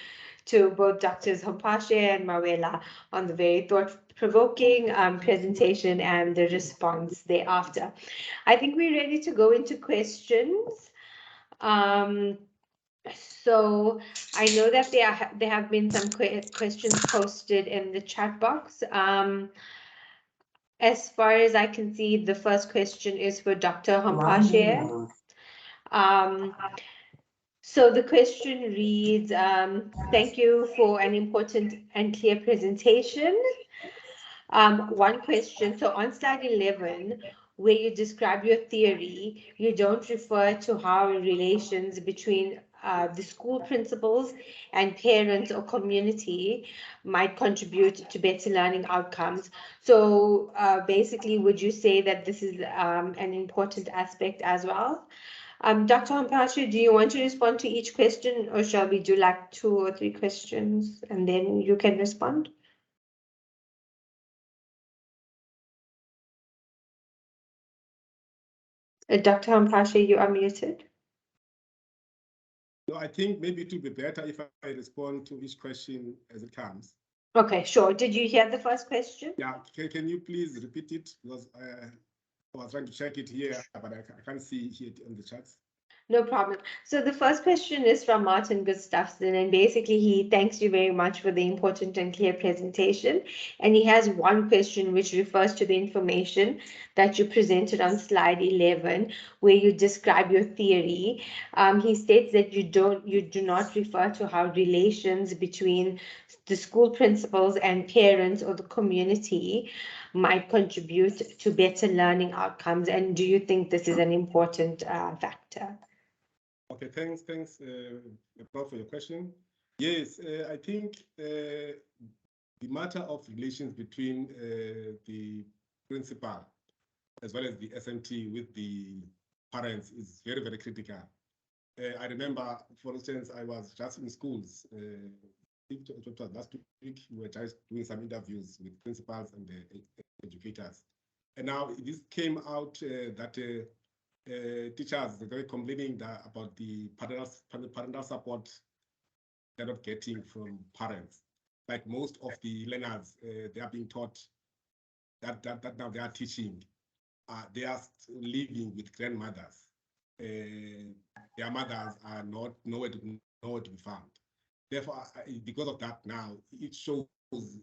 to both Drs. Mpashe and Mawela on the very thought-provoking presentation and the response thereafter. I think we're ready to go into questions. So I know that there have been some questions posted in the chat box. As far as I can see, the first question is for Dr. Mpashe. So the question reads, thank you for an important and clear presentation. One question, so on slide 11, where you describe your theory, you don't refer to how relations between the school principals and parents or community might contribute to better learning outcomes. So basically, would you say that this is an important aspect as well? Dr. Mpashe, do you want to respond to each question, or shall we do like 2 or 3 questions and then you can respond? Dr. Mpashe, you are muted. No, I think maybe it would be better if I respond to each question as it comes. Okay, sure. Did you hear the first question? Yeah, can you please repeat it? Because I was trying to check it here, but I can't see it on the charts. No problem. So the first question is from Martin Gustafsson, and basically he thanks you very much for the important and clear presentation. And he has one question which refers to the information that you presented on slide 11, where you describe your theory. He states that you do not refer to how relations between the school principals and parents or the community might contribute to better learning outcomes. And do you think this is an important factor? Okay, thanks, Prof, for your question. Yes, I think the matter of relations between the principal as well as the SMT with the parents is very, very critical. I remember, for instance, I was just in schools. It was last week, we were just doing some interviews with principals and educators. And now this came out that teachers are complaining about the parental support they're not getting from parents. Like most of the learners, they are being taught that now they are teaching. They are living with grandmothers. Their mothers are not nowhere to be found. Therefore, because of that now, it shows with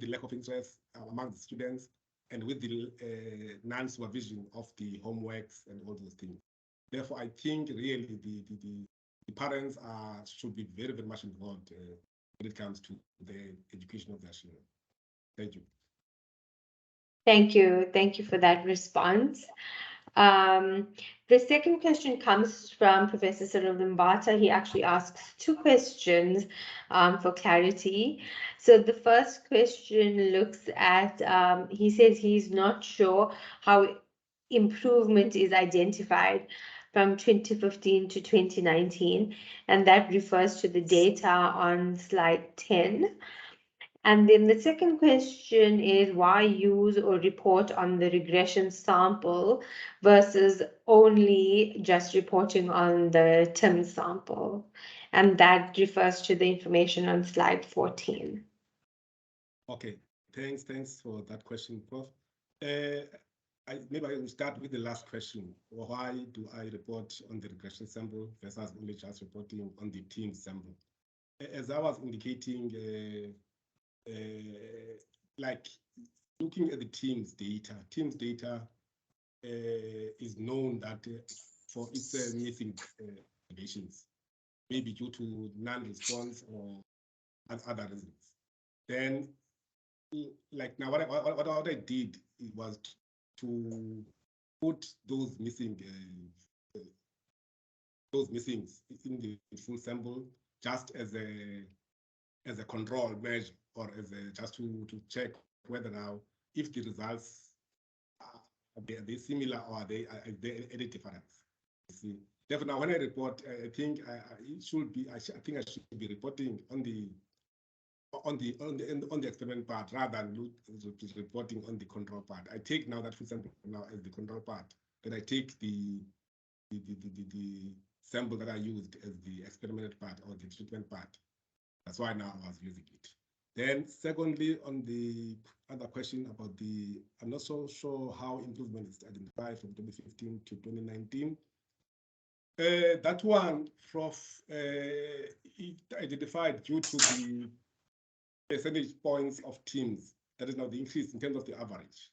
the lack of interest among the students and with the non-supervision of the homeworks and all those things. Therefore, I think really the parents should be very, very much involved when it comes to the education of their children. Thank you. Thank you. Thank you for that response. The second question comes from Professor Cyril Limbata. He actually asks two questions for clarity. So the first question looks at, he says he's not sure how improvement is identified from 2015 to 2019, and that refers to the data on slide 10. And then the second question is why use or report on the regression sample versus only just reporting on the TIM sample? And that refers to the information on slide 14. Okay, thanks for that question, Prof. Maybe I will start with the last question. Why do I report on the regression sample versus only just reporting on the TIM sample? As I was indicating, like looking at the TIM's data is known that for its missing observations, maybe due to non-response or other reasons. Then, like now, what I did was to put those missings in the full sample just as a control measure, or as just to check whether now if the results are they similar or are they any difference. You see, therefore now when I report, I think it should be. I think I should be reporting on the experiment part rather than reporting on the control part. I take now that full sample now as the control part. Then I take the sample that I used as the experimental part or the treatment part. That's why now I was using it. Then secondly, on the other question about I'm not so sure how improvement is identified from 2015 to 2019. That one, Prof, it identified due to the percentage points of teams. That is now the increase in terms of the average.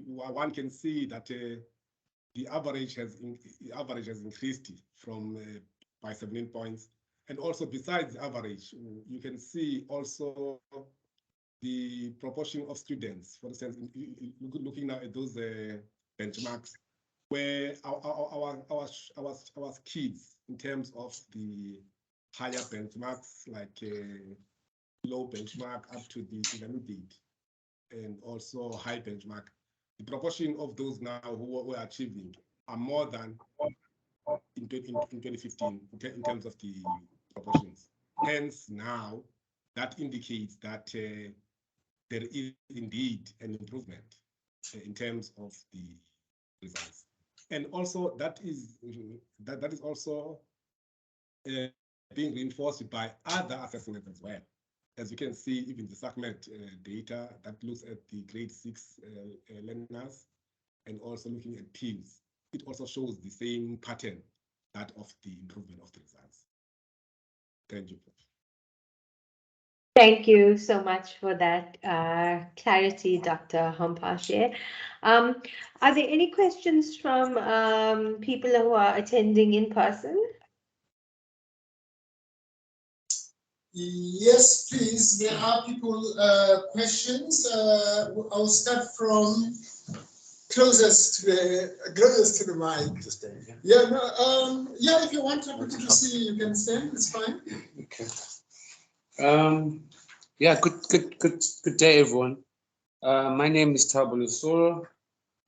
One can see that the average has increased from by 17 points. And also besides the average, you can see also the proportion of students. For instance, looking now at those benchmarks, where our kids, in terms of the higher benchmarks, like low benchmark up to the intermediate, and also high benchmark, the proportion of those now who were achieving are more than in 2015 in terms of the proportions. Hence, now that indicates that there is indeed an improvement in terms of the results, and also that is also being reinforced by other assessments as well. As you can see, even the SACMET data that looks at the grade 6 learners, and also looking at teams, it also shows the same pattern, that of the improvement of the results. Thank you. Thank you so much for that clarity, Dr. Hampashe. Are there any questions from people who are attending in person? Yes, please. There are people questions. I'll start from closest to the mic. Just there, yeah. Yeah, no, yeah, if you want everybody to see, you can stand, it's fine. Okay. Yeah, good day, everyone. My name is Thabo Lusoro,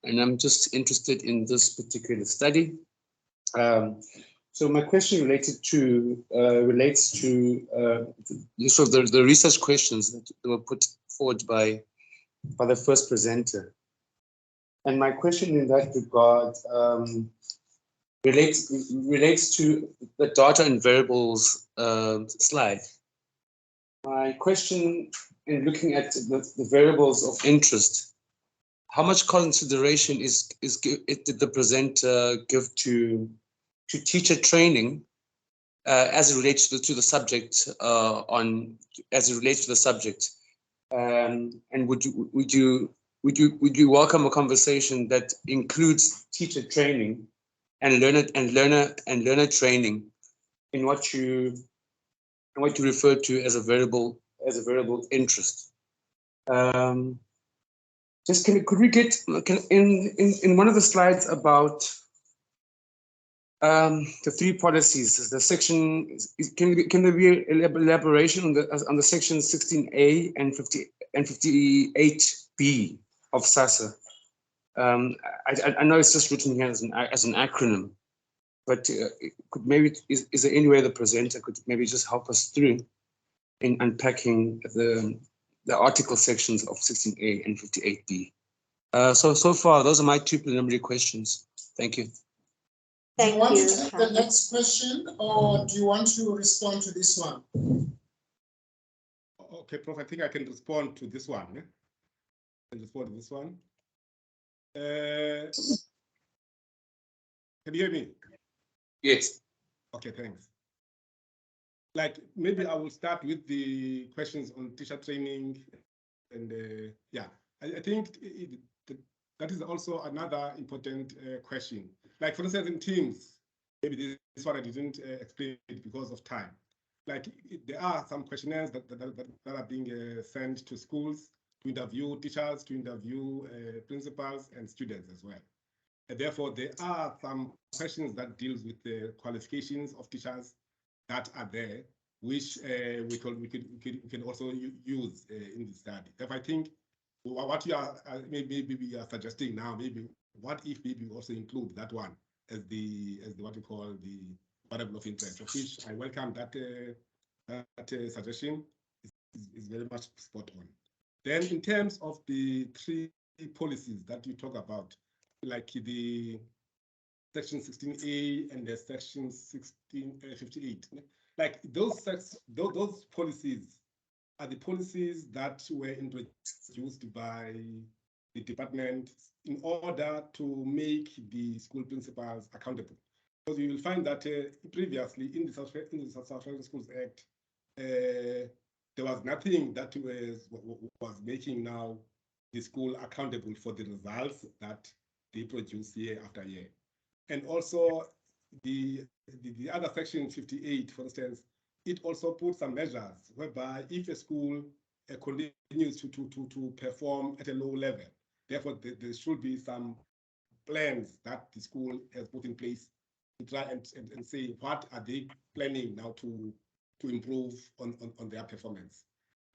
and I'm just interested in this particular study. So my question relates to the research questions that were put forward by the first presenter. And my question in that regard relates to the data and variables slide. My question in looking at the variables of interest, how much consideration did the presenter give to teacher training as it relates to the subject and would you welcome a conversation that includes teacher training and learner training in what you refer to as a variable interest? Could we get in one of the slides about the three policies, the section, can there be elaboration on the section 16A and 58B of SASA? I know it's just written here as an acronym, but is there any way the presenter could maybe just help us through in unpacking the article sections of 16A and 58B? So far, those are my two preliminary questions. Thank you. Do you want to take the next question, or do you want to respond to this one? Okay, Prof, I think I can respond to this one. I can respond to this one. Can you hear me? Yes. Okay, thanks. Like, maybe I will start with the questions on teacher training. And yeah, I think that is also another important question. Like, for instance, in Teams, maybe this one I didn't explain it because of time. Like, there are some questionnaires that are being sent to schools to interview teachers, to interview principals and students as well. And therefore, there are some questions that deals with the qualifications of teachers that are there, which we can also use in the study. Therefore, I think what you are maybe we are suggesting now, maybe what if maybe we also include that one as the what you call the variable of interest, of which I welcome that suggestion is very much spot on. Then in terms of the three policies that you talk about, like the section 16A and the section 1658, like those policies are the policies that were introduced by the department in order to make the school principals accountable. Because you will find that previously in the South African Schools Act, there was nothing that was making now the school accountable for the results that they produce year after year. And also the other section 58, for instance, it also puts some measures whereby if a school continues to perform at a low level, therefore there should be some plans that the school has put in place to try and say what are they planning now to improve on their performance.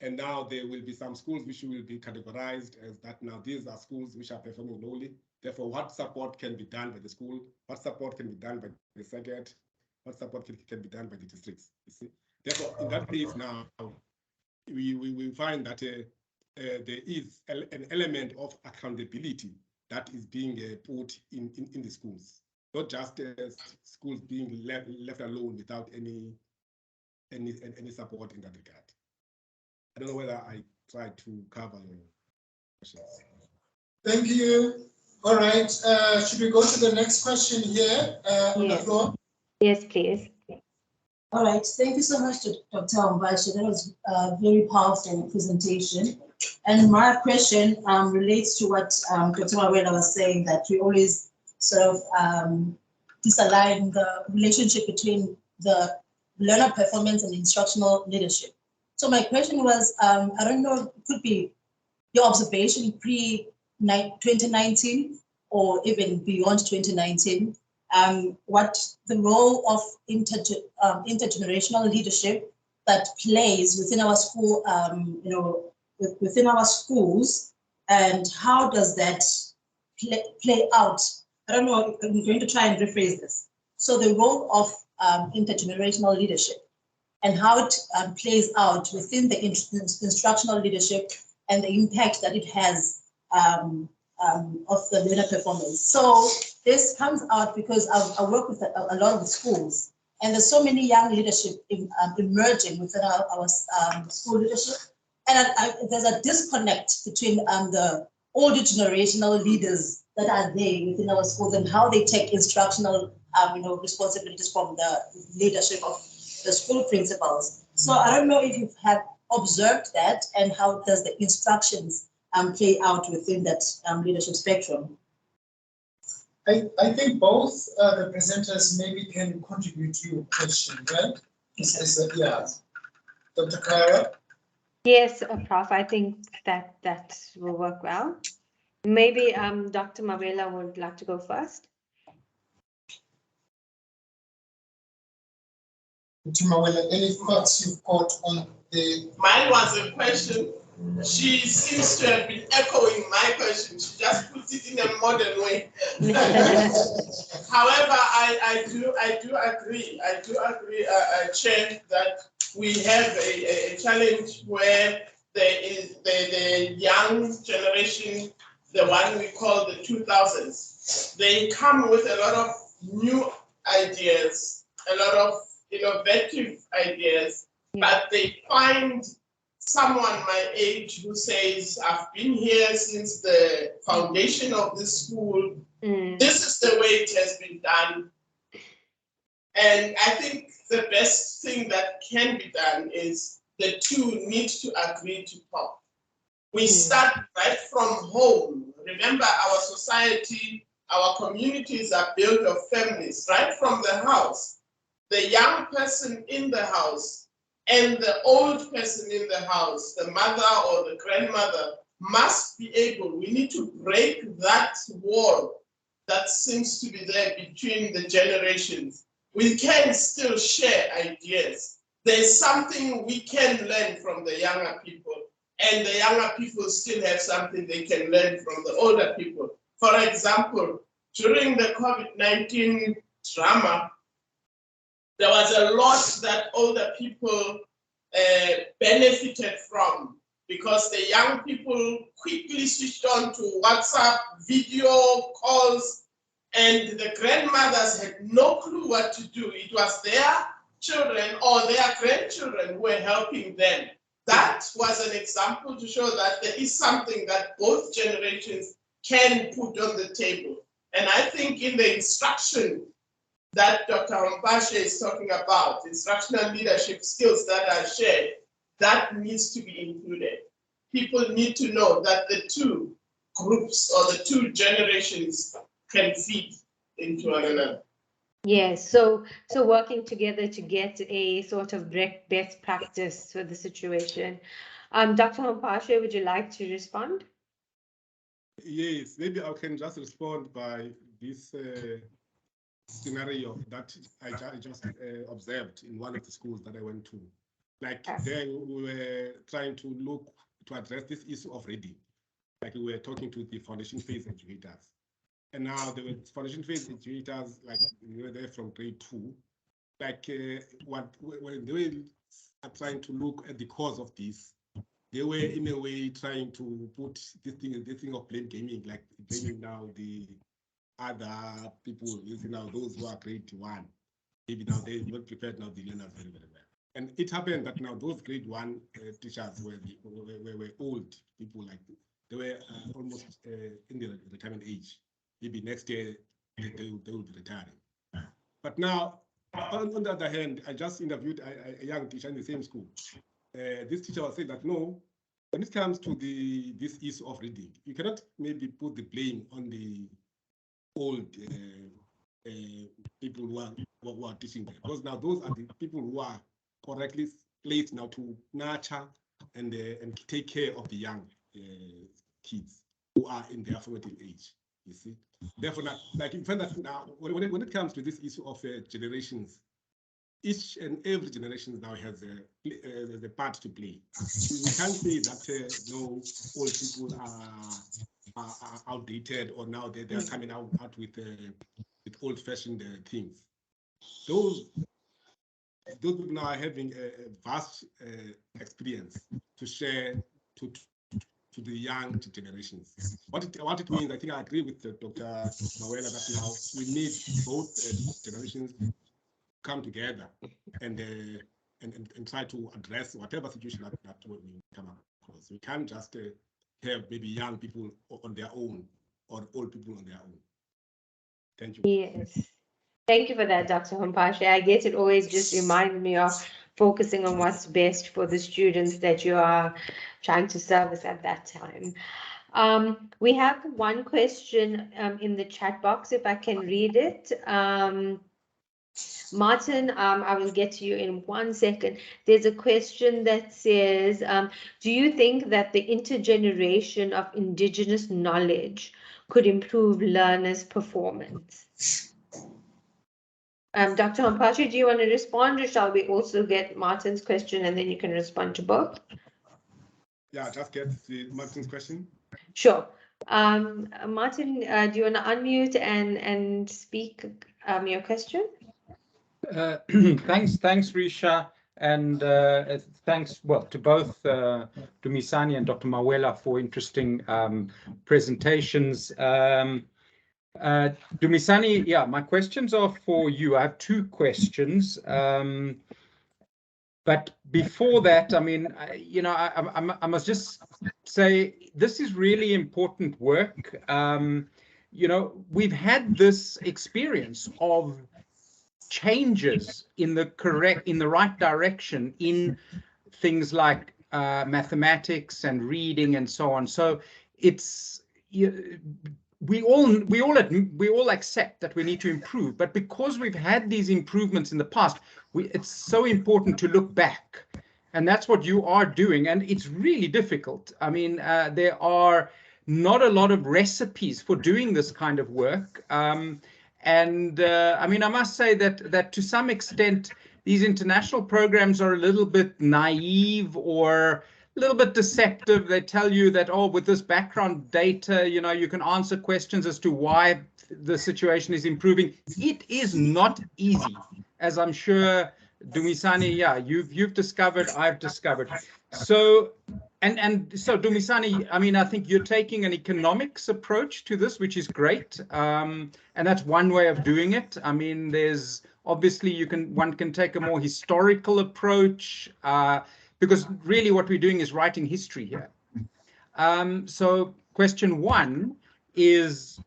And now there will be some schools which will be categorized as that now these are schools which are performing lowly. Therefore, what support can be done by the school? What support can be done by the circuit? What support can be done by the districts? You see? Therefore, in that case now, we find that there is an element of accountability that is being put in the schools, not just schools being left alone without any support in that regard. I don't know whether I tried to cover your questions. Thank you. All right. Should we go to the next question here on the floor? Yes, please. All right. Thank you so much, Dr. Mbashi. That was a very powerful presentation. And my question relates to what Dr. Mawela was saying, that we always sort of disalign the relationship between the learner performance and instructional leadership. So my question was, I don't know, it could be your observation pre-2019 or even beyond 2019, what the role of intergenerational leadership that plays within our school, within our schools, and how does that play out? I don't know, I'm going to try and rephrase this. So the role of intergenerational leadership and how it plays out within the instructional leadership and the impact that it has of the learner performance. So this comes out because I work with a lot of schools, and there's so many young leadership emerging within our school leadership. And there's a disconnect between the older generational leaders that are there within our schools and how they take instructional responsibilities from the leadership of the school principals. So I don't know if you have observed that, and how does the instructions play out within that leadership spectrum? I think both the presenters maybe can contribute to your question, right? Yeah. Dr. Clara? Yes, Prof, I think that will work well. Maybe Dr. Mawela would like to go first. Dr. Mawela, any thoughts you've got on the... Mine was a question. She seems to have been echoing my question. She just puts it in a modern way. However, I do agree. Chair, that we have a challenge where there is the young generation, the one we call the 2000s. They come with a lot of new ideas, a lot of innovative ideas, but they find someone my age who says, I've been here since the foundation of this school. This is the way it has been done. And I think the best thing that can be done is the two need to agree to talk. We start right from home. Remember, our society, our communities are built of families, right from the house. The young person in the house and the old person in the house, the mother or the grandmother, must be able, we need to break that wall that seems to be there between the generations. We can still share ideas. There's something we can learn from the younger people, and the younger people still have something they can learn from the older people. For example, during the COVID-19 drama, there was a lot that older people benefited from, because the young people quickly switched on to WhatsApp, video calls, and the grandmothers had no clue what to do. It was their children or their grandchildren who were helping them. That was an example to show that there is something that both generations can put on the table. And I think in the instruction that Dr. Mpashe is talking about, instructional leadership skills that are shared, that needs to be included. People need to know that the two groups or the two generations can feed into one another. Yes, so working together to get a sort of best practice for the situation. Dr. Mpashe, would you like to respond? Yes, maybe I can just respond by this scenario that I just observed in one of the schools that I went to. Like there we were trying to look to address this issue of reading. Like we were talking to the foundation phase educators. And now the foundation phase educators, like we were there from grade 2, like when they were trying to look at the cause of this, they were in a way trying to put this thing of blame gaming, like blaming now the other people, now those who are grade 1. Maybe now they're not prepared, now the learners very, very well. And it happened that now those grade 1 teachers were old people, like they were almost in the retirement age. Maybe next year they will be retiring. But now, on the other hand, I just interviewed a young teacher in the same school. This teacher was saying that no, when it comes to this issue of reading, you cannot maybe put the blame on the old people who are teaching them, because now those are the people who are correctly placed now to nurture and take care of the young kids who are in their formative age. You see, therefore, now, like in fact, now when it comes to this issue of generations, each and every generation now has a part to play. We can't say that no, old people are outdated, or now they are coming out with old-fashioned things. Those people now are having a vast experience to share to the young generations. What it means, I think I agree with Dr. Mawela that now we need both generations come together and try to address whatever situation that we come across. We can't just have maybe young people on their own or old people on their own. Thank you. Yes. Thank you for that, Dr. Hampashe. I guess it always just reminds me of focusing on what's best for the students that you are trying to service at that time. We have one question in the chat box, if I can read it. Martin, I will get to you in 1 second. There's a question that says, do you think that the intergeneration of Indigenous knowledge could improve learners' performance? Dr. Hampashe, do you want to respond, or shall we also get Martin's question and then you can respond to both? Yeah, just get Martin's question. Sure. Martin, do you want to unmute and speak your question? Thanks, Risha, and thanks, well, to both Dumisani and Dr. Mawela for interesting presentations. Dumisani, yeah, my questions are for you. I have 2 questions. But before that, I mean, I must just say this is really important work. We've had this experience of changes in the right direction in things like mathematics and reading and so on. So it's we all accept that we need to improve, but because we've had these improvements in the past, it's so important to look back, and that's what you are doing, and it's really difficult. I mean, there are not a lot of recipes for doing this kind of work, I mean, I must say that to some extent these international programs are a little bit naive or a little bit deceptive. They tell you that, oh, with this background data, you can answer questions as to why the situation is improving. It is not easy, as I'm sure Dumisani, yeah, you've discovered, I've discovered. So, so Dumisani, I mean, I think you're taking an economics approach to this, which is great, and that's one way of doing it. I mean, there's obviously one can take a more historical approach. Because really what we're doing is writing history here. So question 1 is,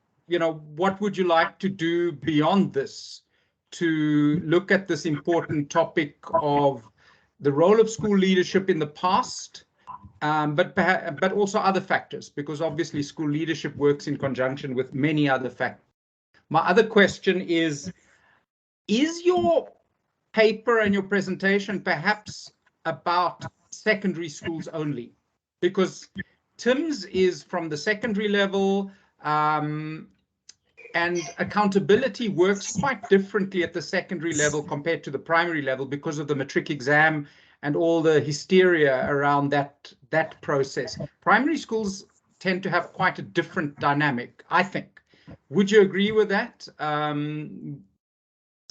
what would you like to do beyond this to look at this important topic of the role of school leadership in the past, but also other factors, because obviously school leadership works in conjunction with many other factors. My other question is your paper and your presentation perhaps about secondary schools only? Because TIMS is from the secondary level, and accountability works quite differently at the secondary level compared to the primary level because of the matric exam and all the hysteria around that process. Primary schools tend to have quite a different dynamic, I think. Would you agree with that?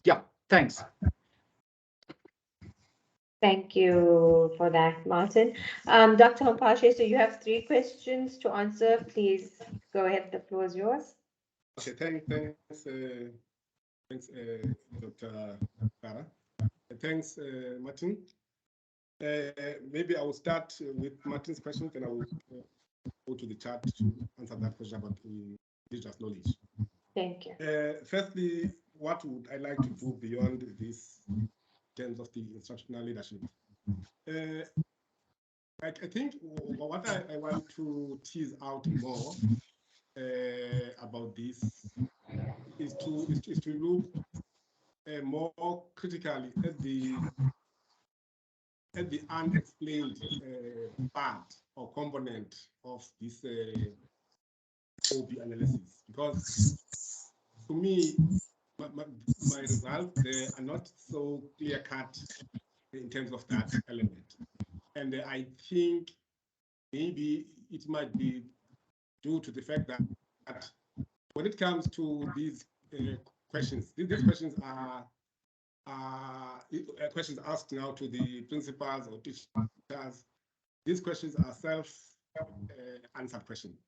Yeah, thanks. Thank you for that, Martin. Dr. Hampashe, so you have 3 questions to answer. Please go ahead. The floor is yours. Okay, thanks, Dr. Farah. Thanks, Martin. Maybe I will start with Martin's question, then I will go to the chat to answer that question about indigenous knowledge. Thank you. Firstly, what would I like to do beyond this in terms of the instructional leadership? I think what I want to tease out more about this is to look more critically at the unexplained part or component of this OB analysis, because to me, my results, they are not so clear-cut in terms of that element. And I think maybe it might be due to the fact that when it comes to these questions, these questions are questions asked now to the principals or teachers. These questions are self-answered questions.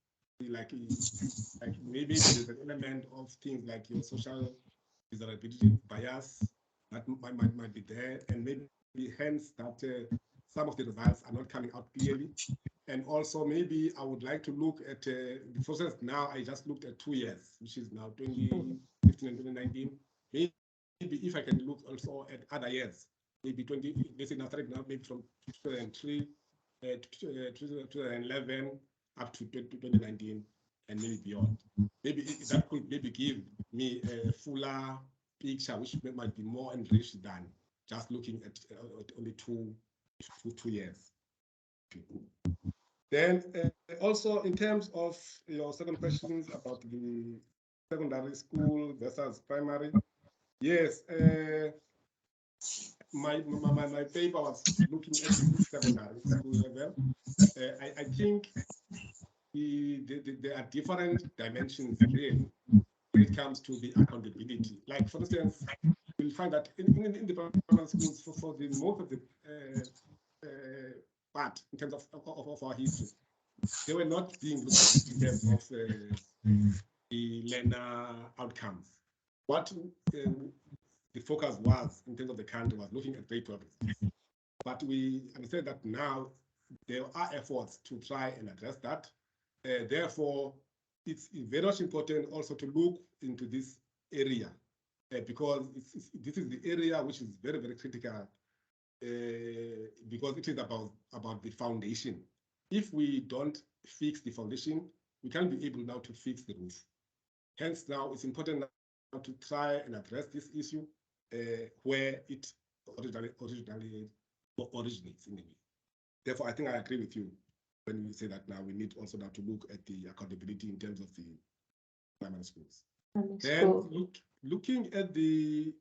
Like maybe there's an element of things like your social desirability bias that might be there, and maybe hence that some of the results are not coming out clearly. And also maybe I would like to look at the process now. I just looked at 2 years, which is now 2015 and 2019. Maybe if I can look also at other years, maybe 20, let's say now starting now, maybe from 2003, 2011 up to 2019 and maybe beyond. Maybe that could maybe give me a fuller picture, which might be more enriched than just looking at only two years. Then also in terms of your second questions about the secondary school versus primary, yes, my paper was looking at the secondary school level. I think there are different dimensions really when it comes to the accountability. Like for instance, you'll find that in the primary schools for the most of the part in terms of our history, they were not being looked at in terms of the learner outcomes. What the focus was in terms of the country was looking at grade 12. But we understand that now there are efforts to try and address that. Therefore, it's very much important also to look into this area because this is the area which is very, very critical because it is about the foundation. If we don't fix the foundation, we can't be able now to fix the roof. Hence, now it's important now to try and address this issue where it originally originates in a way. Therefore, I think I agree with you when you say that now we need also now to look at the accountability in terms of the primary schools. Then looking at the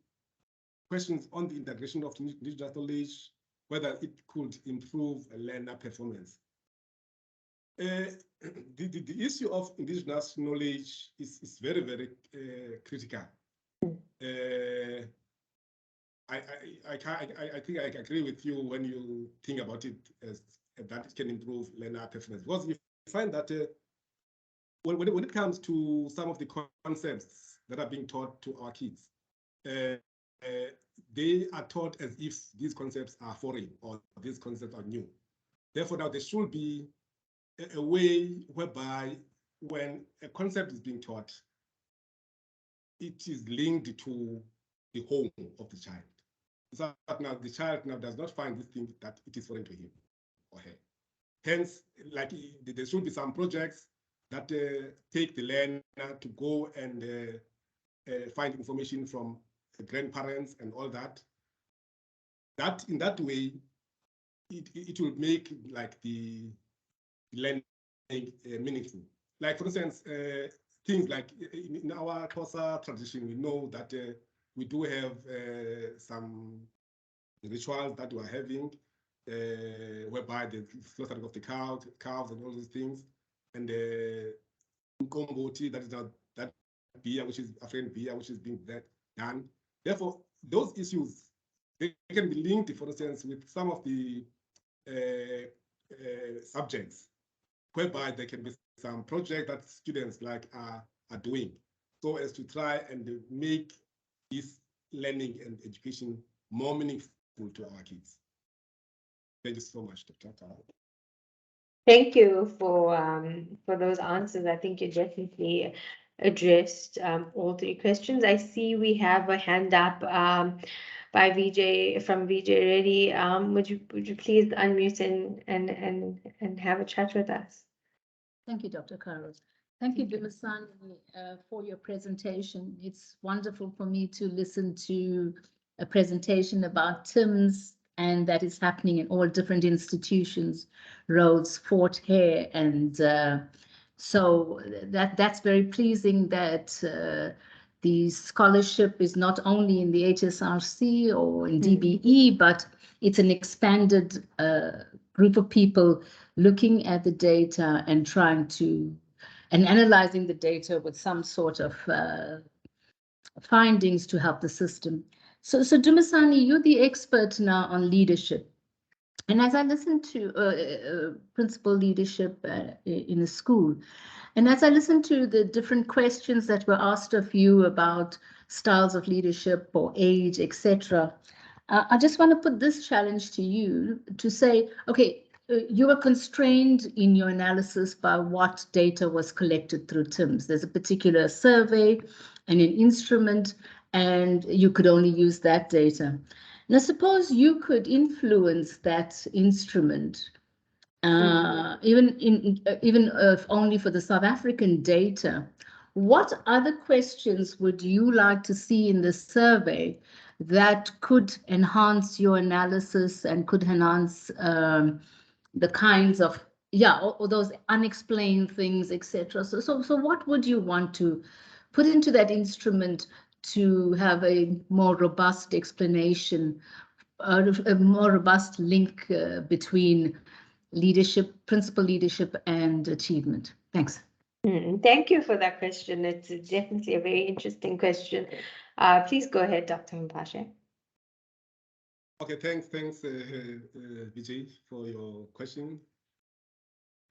questions on the integration of digital knowledge, whether it could improve learner performance. The issue of indigenous knowledge is very, very critical. I think I agree with you when you think about it as that it can improve learner performance, because we find that when it comes to some of the concepts that are being taught to our kids, they are taught as if these concepts are foreign or these concepts are new. Therefore, now there should be a way whereby when a concept is being taught, it is linked to the home of the child. So that now the child now does not find this thing that it is foreign to him or her. Hence, like there should be some projects that take the learner to go and find information from grandparents and all that. That in that way, it will make like the learning meaningful. Like for instance, things like in our Xhosa tradition, we know that we do have some rituals that we are having, whereby the slaughtering of the calves and all those things, and Komboti, that is not that beer, which is African beer, which is being done. Therefore, those issues they can be linked, for instance, with some of the subjects, whereby there can be some project that students like are doing, so as to try and make this learning and education more meaningful to our kids. Thank you so much, Dr. Tara. Thank you for those answers. I think you definitely addressed all three questions. I see we have a hand up by VJ from VJ Reddy. Would you please unmute and have a chat with us? Thank you, Dr. Carlos. Thank you, Dumisani, for your presentation. It's wonderful for me to listen to a presentation about TIMS, and that is happening in all different institutions, Rhodes, Fort Hare, and So that's very pleasing that the scholarship is not only in the HSRC or in DBE, but it's an expanded group of people looking at the data and trying to, and analyzing the data with some sort of findings to help the system. So Dumisani, you're the expert now on leadership. And as I listen to principal leadership in a school, and as I listen to the different questions that were asked of you about styles of leadership or age, etc., I just want to put this challenge to you to say, okay, you were constrained in your analysis by what data was collected through TIMS. There's a particular survey and an instrument, and you could only use that data. Now, suppose you could influence that instrument, even if only for the South African data. What other questions would you like to see in the survey that could enhance your analysis and could enhance the kinds of, or those unexplained things, etc. So what would you want to put into that instrument to have a more robust explanation, a more robust link between leadership, principal leadership, and achievement? Thanks. Thank you for that question. It's definitely a very interesting question. Please go ahead, Dr. Mpashe. Okay, thanks, Vijay, for your question.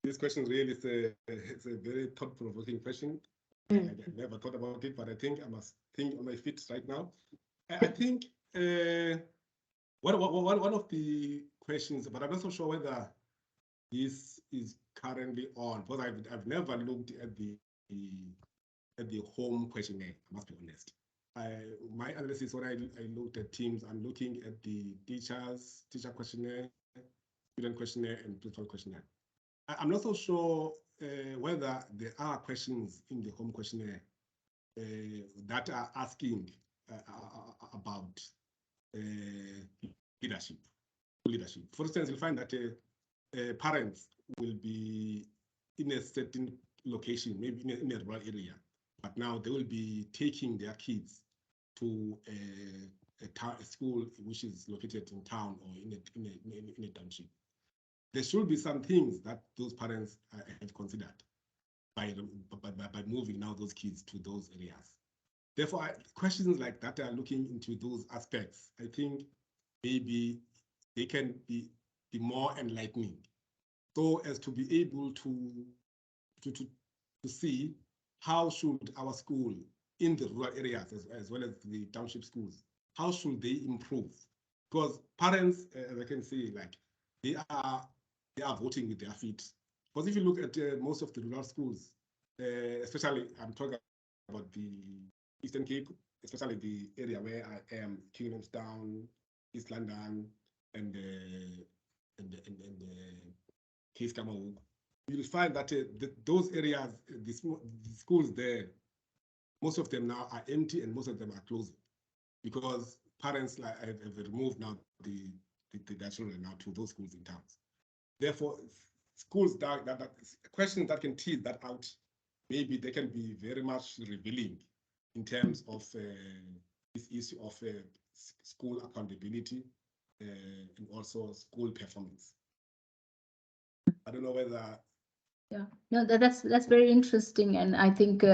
This question really is it's a very thought-provoking question. I never thought about it, but I think I must think on my feet right now. I think one of the questions, but I'm not so sure whether this is currently on, because I've never looked at the home questionnaire, I must be honest. My analysis, when I looked at teams, I'm looking at the teacher questionnaire, student questionnaire, and principal questionnaire. I'm not so sure whether there are questions in the home questionnaire that are asking about leadership. For instance, you'll find that parents will be in a certain location, maybe in a rural area, but now they will be taking their kids to a school which is located in town or in a township. There should be some things that those parents have considered by moving now those kids to those areas. Therefore, questions like that are looking into those aspects. I think maybe they can be more enlightening, so as to be able to see how should our school in the rural areas as well as the township schools, how should they improve? Because parents, as I can say, like they are voting with their feet. Because if you look at most of the rural schools, especially I'm talking about the Eastern Cape, especially the area where I am, Kingdomstown, East London, and Case Kamau, you'll find that those areas, the schools there, most of them now are empty and most of them are closing because parents have removed now their children now to those schools in towns. Therefore, schools that questions that can tease that out, maybe they can be very much revealing in terms of this issue of school accountability and also school performance. I don't know whether. Yeah, no, that's very interesting, and I think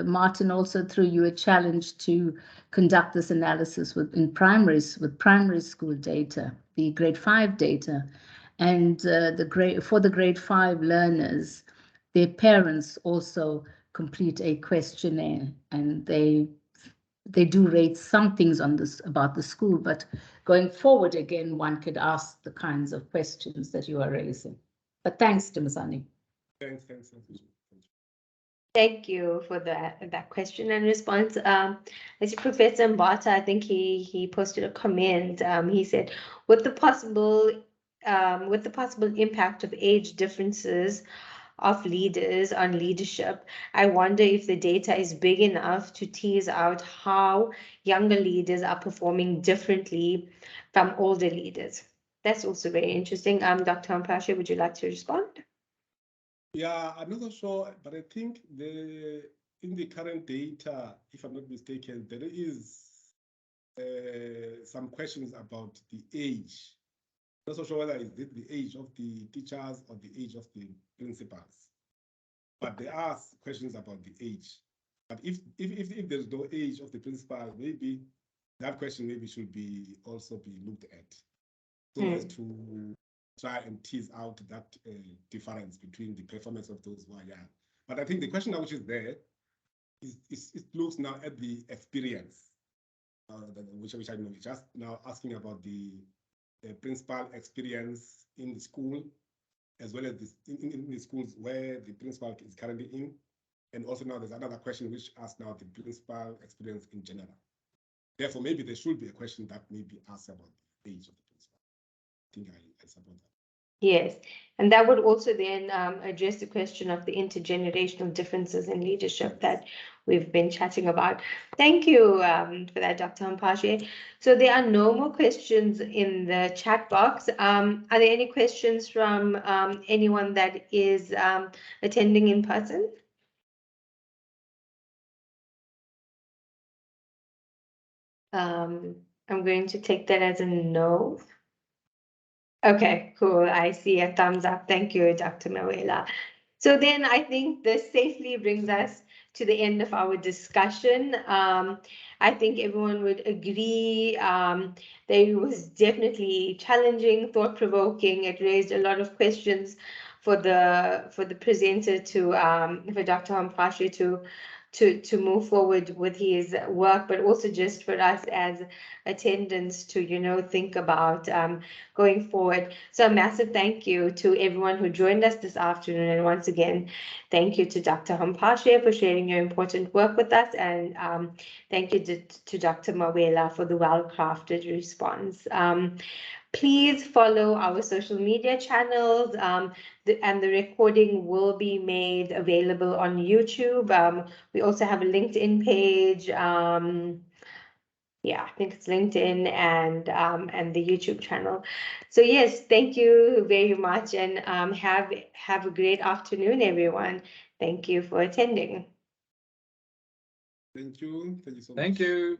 Martin also threw you a challenge to conduct this analysis with primary school data, the grade 5 data, and for the grade 5 learners, their parents also complete a questionnaire, and they do rate some things on this about the school, but going forward again, one could ask the kinds of questions that you are raising. But thanks, Dumisani. Thanks. Thank you for that question and response. I see Professor Mbata, I think he posted a comment. He said, with the possible impact of age differences of leaders on leadership, I wonder if the data is big enough to tease out how younger leaders are performing differently from older leaders. That's also very interesting. Dr. Mpashe, would you like to respond? Yeah, I'm not so sure, but I think in the current data, if I'm not mistaken, there is some questions about the age. I'm not so sure whether it's the age of the teachers or the age of the principals. But there are questions about the age. But if there's no age of the principal, maybe that question maybe should be also be looked at, so as to try and tease out that difference between the performance of those who are young. But I think the question now which is there is it looks now at the experience, which I know, just now asking about the principal experience in the school, as well as this, in the schools where the principal is currently in. And also now there's another question which asks now the principal experience in general. Therefore, maybe there should be a question that may be asked about the age of the principal. I think I support that. Yes, and that would also then address the question of the intergenerational differences in leadership that we've been chatting about. Thank you for that, Dr. Hampashe. So there are no more questions in the chat box. Are there any questions from anyone that is attending in person? I'm going to take that as a no. Okay, cool. I see a thumbs up. Thank you, Dr. Mawela. So then I think this safely brings us to the end of our discussion. I think everyone would agree that it was definitely challenging, thought-provoking. It raised a lot of questions for the presenter for Dr. Hampashe to move forward with his work, but also just for us as attendants to think about going forward. So a massive thank you to everyone who joined us this afternoon, and once again, thank you to Dr. Hampashe for sharing your important work with us, and thank you to Dr. Mawela for the well-crafted response. Please follow our social media channels, and the recording will be made available on YouTube. We also have a LinkedIn page. Yeah, I think it's LinkedIn and the YouTube channel. So yes, thank you very much, and have a great afternoon, everyone. Thank you for attending. Thank you so much. Thank you.